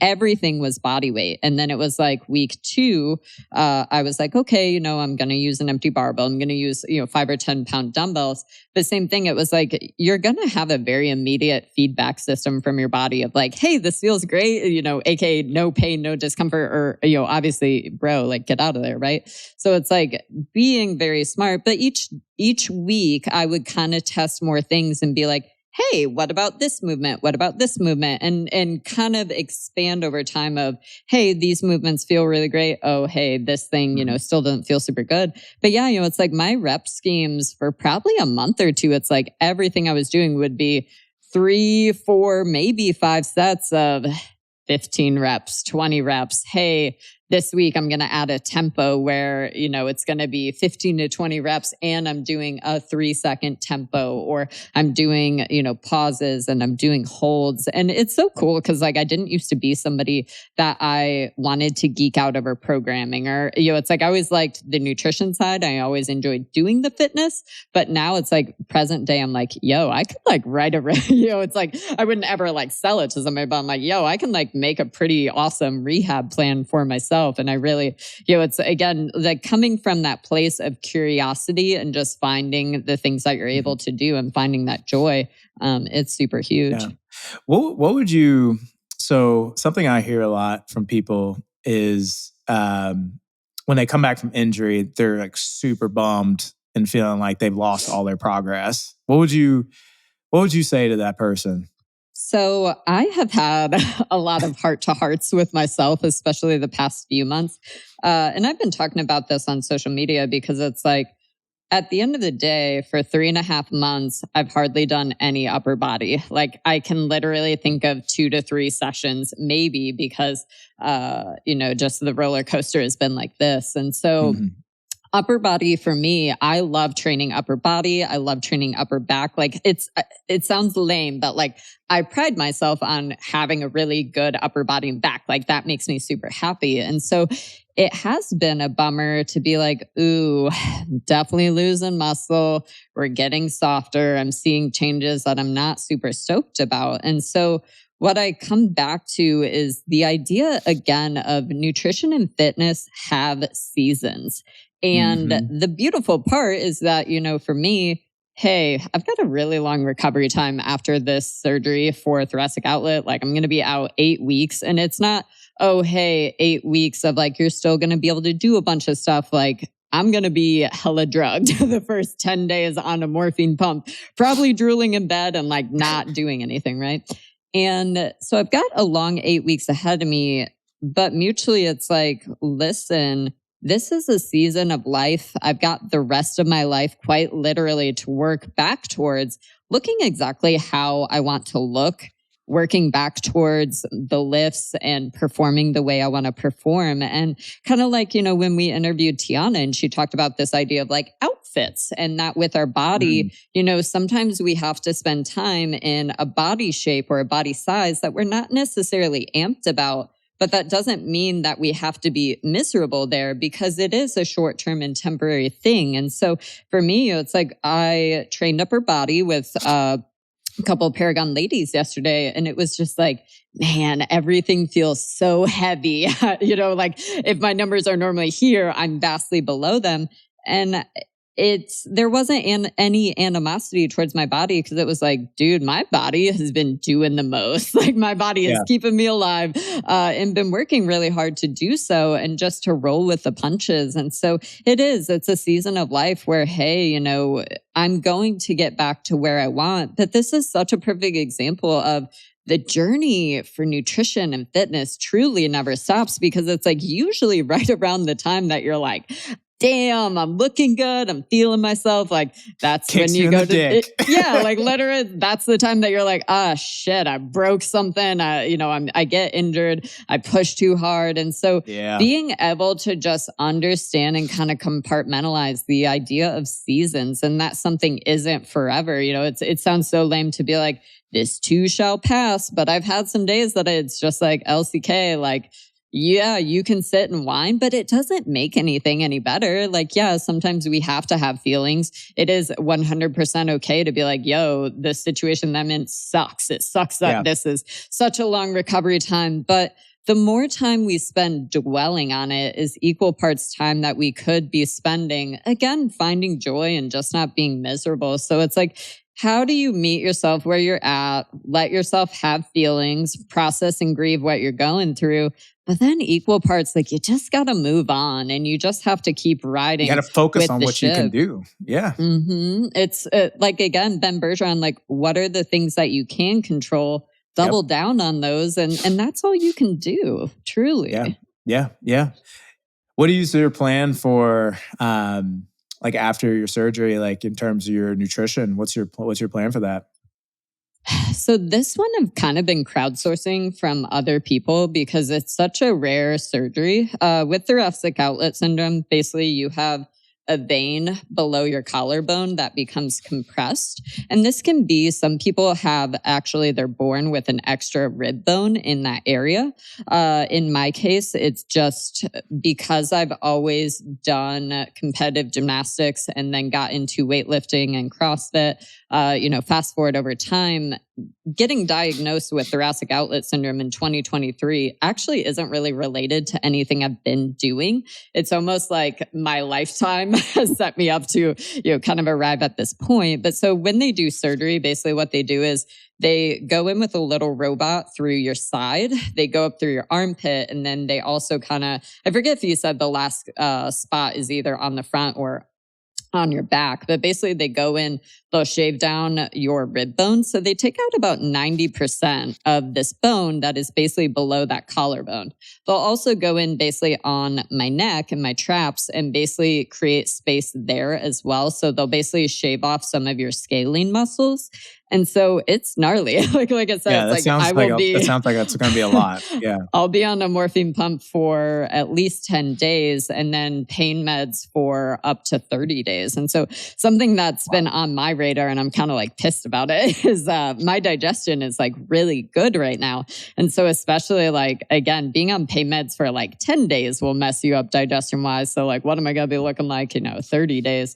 A: Everything was body weight. And then it was like week 2, I was like, okay, I'm going to use an empty barbell. I'm going to use, 5 or 10 pound dumbbells. But same thing, it was like, you're going to have a very immediate feedback system from your body of like, hey, this feels great, aka no pain, no discomfort, or, obviously, bro, like get out of there, right? So it's like being very smart. But each week I would kind of test more things and be like, hey, what about this movement? What about this movement? And kind of expand over time of, hey, these movements feel really great. Oh, hey, this thing, still doesn't feel super good. But yeah, it's like my rep schemes for probably a month or two, it's like everything I was doing would be 3, 4, maybe 5 sets of 15 reps, 20 reps. Hey, this week I'm going to add a tempo where, it's going to be 15 to 20 reps and I'm doing a 3-second tempo, or I'm doing, pauses and I'm doing holds. And it's so cool because like I didn't used to be somebody that I wanted to geek out over programming, or, it's like I always liked the nutrition side. I always enjoyed doing the fitness, but now it's like present day. I'm like, I could like write a, it's like, I wouldn't ever like sell it to somebody, but I'm like, I can like make a pretty awesome rehab plan for myself. And I really, it's again, like coming from that place of curiosity and just finding the things that you're able to do and finding that joy. It's super huge.
B: Yeah. What would you, so something I hear a lot from people is when they come back from injury, they're like super bummed and feeling like they've lost all their progress. What would you say to that person?
A: So I have had a lot of heart-to-hearts with myself, especially the past few months. And I've been talking about this on social media because it's like, at the end of the day, for 3.5 months, I've hardly done any upper body. Like I can literally think of 2 to 3 sessions, maybe because, just the roller coaster has been like this. And so upper body for me, I love training upper body. I love training upper back. Like it sounds lame, but like I pride myself on having a really good upper body and back. Like that makes me super happy. And so it has been a bummer to be like, ooh, definitely losing muscle. We're getting softer. I'm seeing changes that I'm not super stoked about. And so what I come back to is the idea again of nutrition and fitness have seasons. And the beautiful part is that, for me, hey, I've got a really long recovery time after this surgery for a thoracic outlet. Like I'm going to be out 8 weeks, and it's not, oh, hey, 8 weeks of like, you're still going to be able to do a bunch of stuff. Like I'm going to be hella drugged the first 10 days on a morphine pump, probably drooling in bed and like not doing anything. Right. And so I've got a long 8 weeks ahead of me, but mutually it's like, listen, this is a season of life. I've got the rest of my life quite literally to work back towards looking exactly how I want to look, working back towards the lifts and performing the way I want to perform. And kind of like, when we interviewed Tiana and she talked about this idea of like outfits and that with our body, sometimes we have to spend time in a body shape or a body size that we're not necessarily amped about. But that doesn't mean that we have to be miserable there because it is a short-term and temporary thing. And so for me, it's like I trained upper body with a couple of Paragon ladies yesterday, and it was just like, man, everything feels so heavy. Like if my numbers are normally here, I'm vastly below them. And there wasn't any animosity towards my body because it was like, dude, my body has been doing the most. Like my body is keeping me alive and been working really hard to do so and just to roll with the punches. And so it's a season of life where, hey, I'm going to get back to where I want. But this is such a perfect example of the journey for nutrition and fitness truly never stops because it's like usually right around the time that you're like, damn, I'm looking good. I'm feeling myself. Like that's
B: Kicks
A: when you go to
B: dick.
A: like literally that's the time that you're like, shit, I broke something. I get injured. I push too hard. And so being able to just understand and kind of compartmentalize the idea of seasons and that something isn't forever. It sounds so lame to be like, this too shall pass. But I've had some days that it's just like LCK, like, yeah, you can sit and whine, but it doesn't make anything any better. Like, yeah, sometimes we have to have feelings. It is 100% okay to be like, yo, the situation that I'm in sucks. It sucks that this is such a long recovery time. But the more time we spend dwelling on it is equal parts time that we could be spending, again, finding joy and just not being miserable. So it's like, how do you meet yourself where you're at, let yourself have feelings, process and grieve what you're going through, but then equal parts, like you just got to move on and you just have to keep riding.
B: You got to focus
A: with
B: on
A: the
B: what
A: ship.
B: you can do. Yeah.
A: It's like, again, Ben Bergeron, like, what are the things that you can control? Double down on those. And that's all you can do, truly.
B: Yeah. What is your plan for, like after your surgery, like in terms of your nutrition? What's your plan for that?
A: So this one I've kind of been crowdsourcing from other people because it's such a rare surgery. With thoracic outlet syndrome, basically you have a vein below your collarbone that becomes compressed. And this can be, some people have actually, they're born with an extra rib bone in that area. In my case, it's just because I've always done competitive gymnastics and then got into weightlifting and CrossFit. Fast forward over time, getting diagnosed with thoracic outlet syndrome in 2023 actually isn't really related to anything I've been doing. It's almost like my lifetime has set me up to, kind of arrive at this point. But so when they do surgery, basically what they do is they go in with a little robot through your side. They go up through your armpit. And then they also kind of, I forget if you said the last spot is either on the front or on your back, but basically they go in, they'll shave down your rib bone. So they take out about 90% of this bone that is basically below that collarbone. They'll also go in basically on my neck and my traps and basically create space there as well. So they'll basically shave off some of your scalene muscles. And so it's gnarly. like I said,
B: that sounds like that's going to be a lot. Yeah.
A: I'll be on a morphine pump for at least 10 days and then pain meds for up to 30 days. And so something that's been on my radar, and I'm kind of like pissed about it, is my digestion is like really good right now. And so especially like, again, being on pain meds for like 10 days will mess you up digestion wise. So like, what am I going to be looking like, 30 days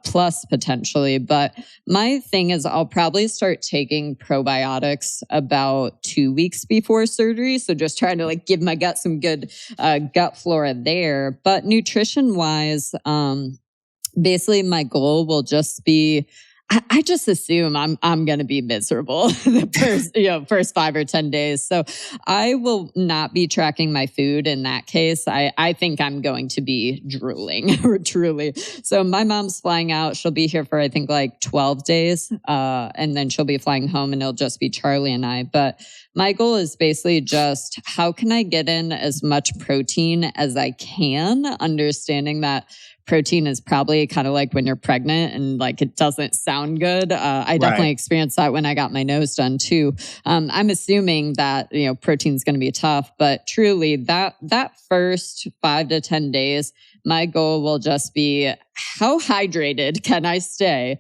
A: plus potentially. But my thing is I'll probably start taking probiotics about 2 weeks before surgery. So just trying to like give my gut some good gut flora there. But nutrition wise, basically my goal will just be, I just assume I'm going to be miserable the first 5 or 10 days. So I will not be tracking my food in that case. I think I'm going to be drooling truly. So my mom's flying out. She'll be here for, I think, like 12 days. And then she'll be flying home and it'll just be Charlie and I. But my goal is basically just how can I get in as much protein as I can, understanding that protein is probably kind of like when you're pregnant and like it doesn't sound good. I definitely experienced that when I got my nose done too. I'm assuming that, protein's going to be tough, but truly that first 5 to 10 days, my goal will just be how hydrated can I stay?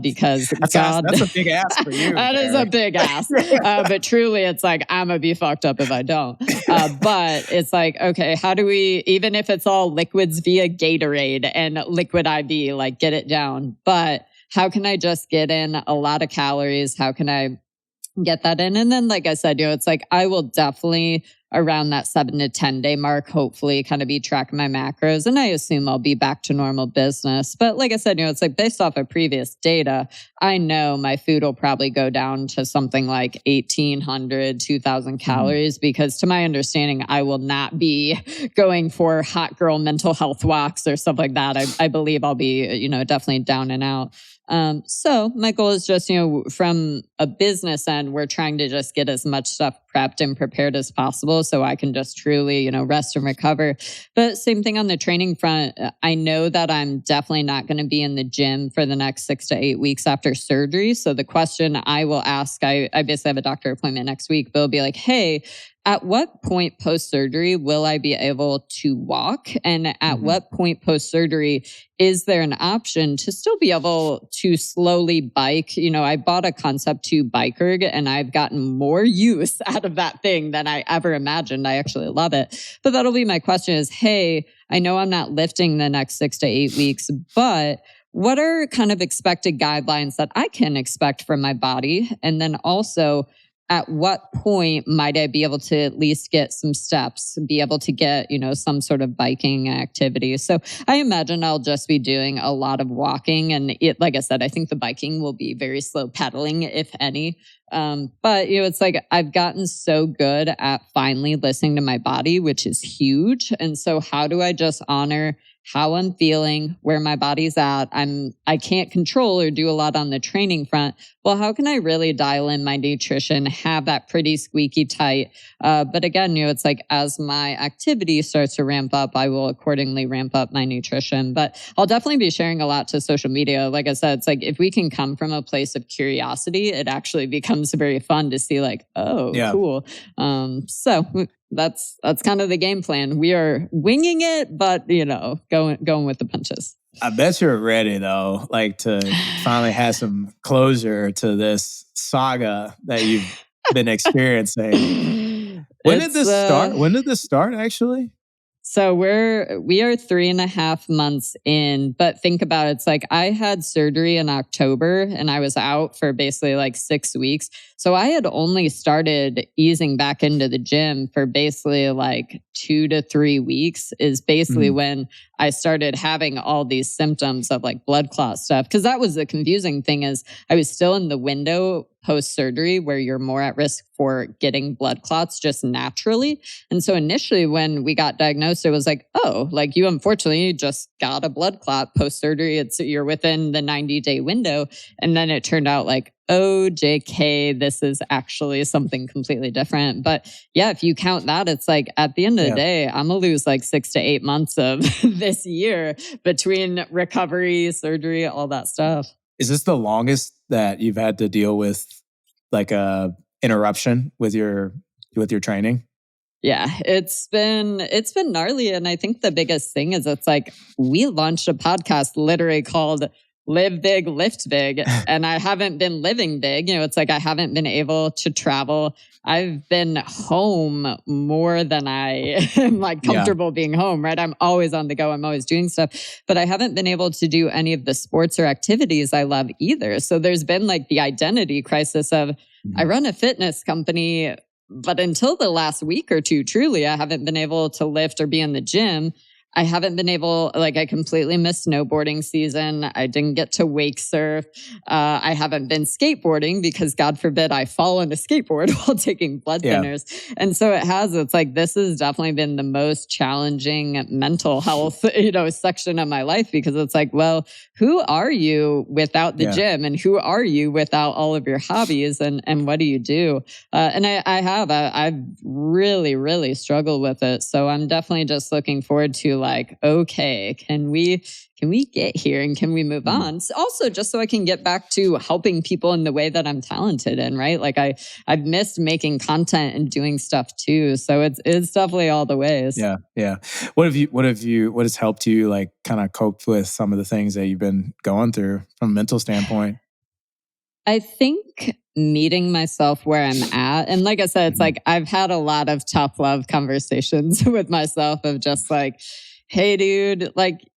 A: Because
B: that's a big ask for you.
A: That is a big ask. But truly, it's like, I'm going to be fucked up if I don't. But it's like, okay, how do we, even if it's all liquids via Gatorade and liquid IV, like get it down. But how can I just get in a lot of calories? How can I get that in? And then, like I said, it's like, I will definitely around that 7 to 10 day mark, hopefully kind of be tracking my macros. And I assume I'll be back to normal business. But like I said, it's like based off of previous data, I know my food will probably go down to something like 1,800, 2,000 calories, because to my understanding, I will not be going for hot girl mental health walks or stuff like that. I believe I'll be, definitely down and out. So my goal is just, from a business end, we're trying to just get as much stuff prepped and prepared as possible so I can just truly, rest and recover. But same thing on the training front. I know that I'm definitely not going to be in the gym for the next 6 to 8 weeks after surgery. So the question I will ask, I basically have a doctor appointment next week, but it'll be like, hey, at what point post-surgery will I be able to walk? And at what point post-surgery is there an option to still be able to slowly bike? I bought a Concept 2 bike erg and I've gotten more use out of that thing than I ever imagined. I actually love it. But that'll be my question is, hey, I know I'm not lifting the next 6 to 8 weeks, but what are kind of expected guidelines that I can expect from my body? And then also, at what point might I be able to at least get some steps, be able to get, some sort of biking activity. So I imagine I'll just be doing a lot of walking. And like I said, I think the biking will be very slow pedaling, if any. But it's like I've gotten so good at finally listening to my body, which is huge. And so how do I just honor how I'm feeling, where my body's at? I can't control or do a lot on the training front. Well, how can I really dial in my nutrition, have that pretty squeaky tight? But again, it's like as my activity starts to ramp up, I will accordingly ramp up my nutrition. But I'll definitely be sharing a lot to social media. Like I said, it's like if we can come from a place of curiosity, it actually becomes very fun to see like, oh, cool. So that's kind of the game plan. We are winging it, but going with the punches.
B: I bet you're ready though, like to finally have some closure to this saga that you've been experiencing. When did this start? When did this start actually?
A: So we are 3.5 months in, but think about it. It's like I had surgery in October and I was out for basically like 6 weeks. So I had only started easing back into the gym for basically like 2 to 3 weeks is basically when I started having all these symptoms of like blood clot stuff. Cause that was the confusing thing is I was still in the window post-surgery where you're more at risk for getting blood clots just naturally. And so initially when we got diagnosed, it was like, oh, like you unfortunately just got a blood clot post-surgery. You're within the 90-day window. And then it turned out like, oh, JK, this is actually something completely different. But yeah, if you count that, it's like at the end of the day, I'm going to lose like 6 to 8 months of this year between recovery, surgery, all that stuff.
B: Is this the longest that you've had to deal with like a interruption with your training?
A: Yeah, it's been gnarly. And I think the biggest thing is it's like we launched a podcast literally called Live Big, Lift Big. And I haven't been living big. It's like I haven't been able to travel. I've been home more than I am like comfortable being home, right? I'm always on the go. I'm always doing stuff, but I haven't been able to do any of the sports or activities I love either. So there's been like the identity crisis of I run a fitness company, but until the last week or two, truly, I haven't been able to lift or be in the gym. I haven't been able, like I completely missed snowboarding season. I didn't get to wake surf. I haven't been skateboarding because God forbid I fall on a skateboard while taking blood thinners. And so it's like, this has definitely been the most challenging mental health, section of my life because it's like, well, who are you without the gym and who are you without all of your hobbies and what do you do? And I've really, really struggled with it. So I'm definitely just looking forward to like, okay, can we get here and can we move on? Also, just so I can get back to helping people in the way that I'm talented in, right? Like I've missed making content and doing stuff too. So it's definitely all the ways.
B: Yeah. Yeah. What has helped you like kind of cope with some of the things that you've been going through from a mental standpoint?
A: I think meeting myself where I'm at. And like I said, it's like I've had a lot of tough love conversations with myself of just like, hey, dude, like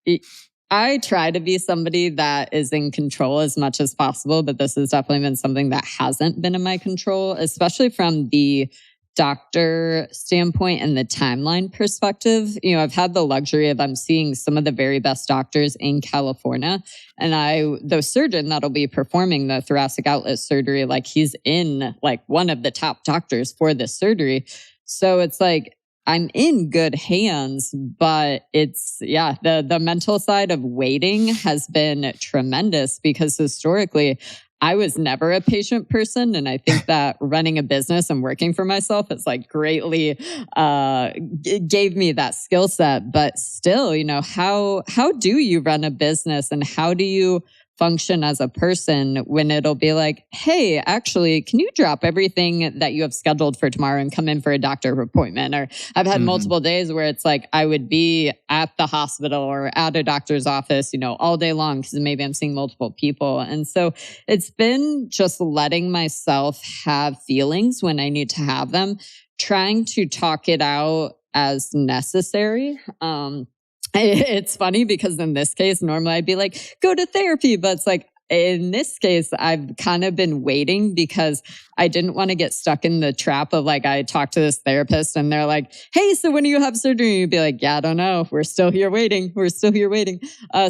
A: I try to be somebody that is in control as much as possible, but this has definitely been something that hasn't been in my control, especially from the doctor standpoint and the timeline perspective. I've had the luxury of I'm seeing some of the very best doctors in California. And the surgeon that'll be performing the thoracic outlet surgery, like he's in like one of the top doctors for this surgery. So it's like, I'm in good hands, but it's, the mental side of waiting has been tremendous because historically, I was never a patient person. And I think that running a business and working for myself, it's like greatly gave me that skill set. But still, how do you run a business and how do you function as a person when it'll be like, hey, actually, can you drop everything that you have scheduled for tomorrow and come in for a doctor appointment? Or I've had multiple days where it's like I would be at the hospital or at a doctor's office, all day long because maybe I'm seeing multiple people. And so it's been just letting myself have feelings when I need to have them, trying to talk it out as necessary. It's funny because in this case, normally I'd be like, go to therapy. But it's like, in this case, I've kind of been waiting because I didn't want to get stuck in the trap of like, I talked to this therapist and they're like, hey, so when do you have surgery? You'd be like, yeah, I don't know. We're still here waiting.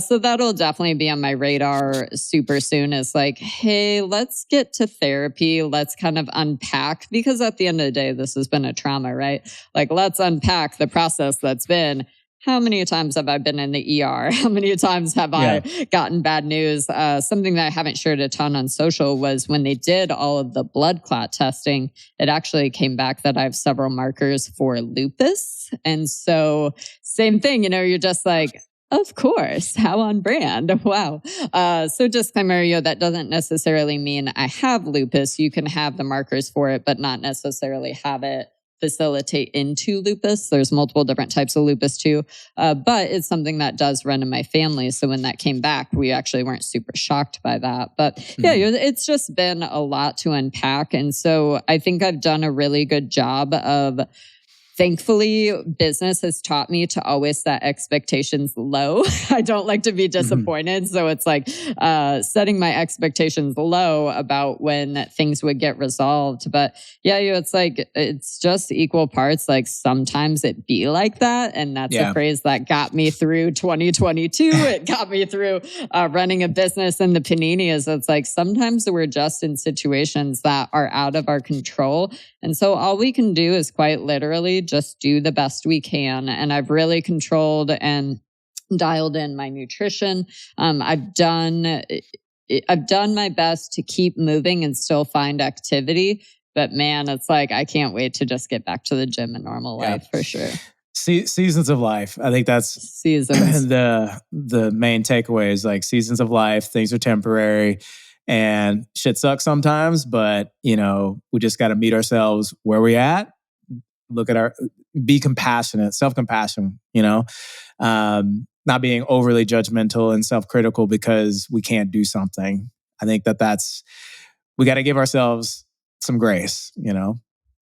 A: So that'll definitely be on my radar super soon is like, hey, let's get to therapy. Let's kind of unpack, because at the end of the day, this has been a trauma, right? Like, let's unpack the process that's been. How many times have I been in the ER? How many times have I gotten bad news? Something that I haven't shared a ton on social was when they did all of the blood clot testing, it actually came back that I have several markers for lupus. And so same thing, you're just like, of course, how on brand. Wow. So disclaimer, that doesn't necessarily mean I have lupus. You can have the markers for it, but not necessarily have it facilitate into lupus. There's multiple different types of lupus too. But it's something that does run in my family. So when that came back, we actually weren't super shocked by that. But it's just been a lot to unpack. And so I think I've done a really good job of, thankfully, business has taught me to always set expectations low. I don't like to be disappointed. So it's like setting my expectations low about when things would get resolved. But it's like, it's just equal parts. Like sometimes it be like that. And that's a phrase that got me through 2022. It got me through running a business in the paninis. It's like sometimes we're just in situations that are out of our control. And so all we can do is quite literally just do the best we can. And I've really controlled and dialed in my nutrition. I've done my best to keep moving and still find activity. But man, it's like, I can't wait to just get back to the gym and normal life for sure.
B: Seasons of life. I think that's
A: seasons.
B: The main takeaway is like seasons of life. Things are temporary. And shit sucks sometimes, but we just got to meet ourselves where we're at. Look at be compassionate, self-compassion, not being overly judgmental and self-critical because we can't do something. I think we got to give ourselves some grace,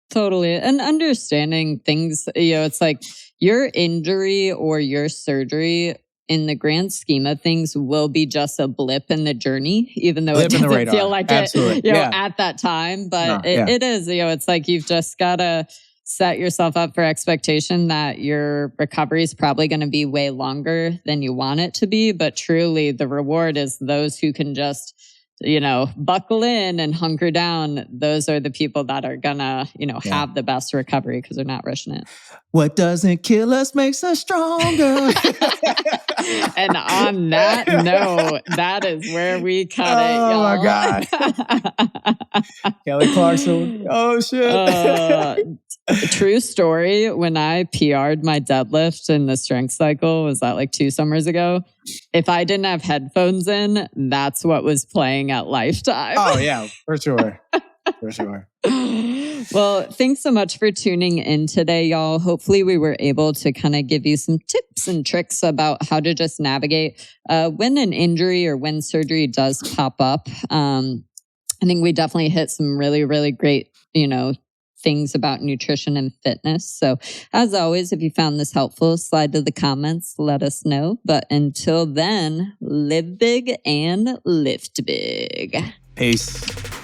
A: Totally. And understanding things, it's like your injury or your surgery in the grand scheme of things will be just a blip in the journey, even though it doesn't feel like it at that time. But it is, it's like you've just got to set yourself up for expectation that your recovery is probably going to be way longer than you want it to be. But truly, the reward is those who can just buckle in and hunker down. Those are the people that are gonna, have the best recovery because they're not rushing it.
B: What doesn't kill us makes us stronger.
A: And on that note, that is where we cut it, y'all.
B: Oh my God. Kelly Clarkson. Oh shit.
A: True story. When I PR'd my deadlift in the strength cycle, was that like 2 summers ago? If I didn't have headphones in, that's what was playing at Lifetime.
B: Oh yeah, for sure. For sure.
A: Well, thanks so much for tuning in today, y'all. Hopefully we were able to kind of give you some tips and tricks about how to just navigate when an injury or when surgery does pop up. I think we definitely hit some really, really great, things about nutrition and fitness. So as always, if you found this helpful, slide to the comments, let us know. But until then, live big and lift big.
B: Peace.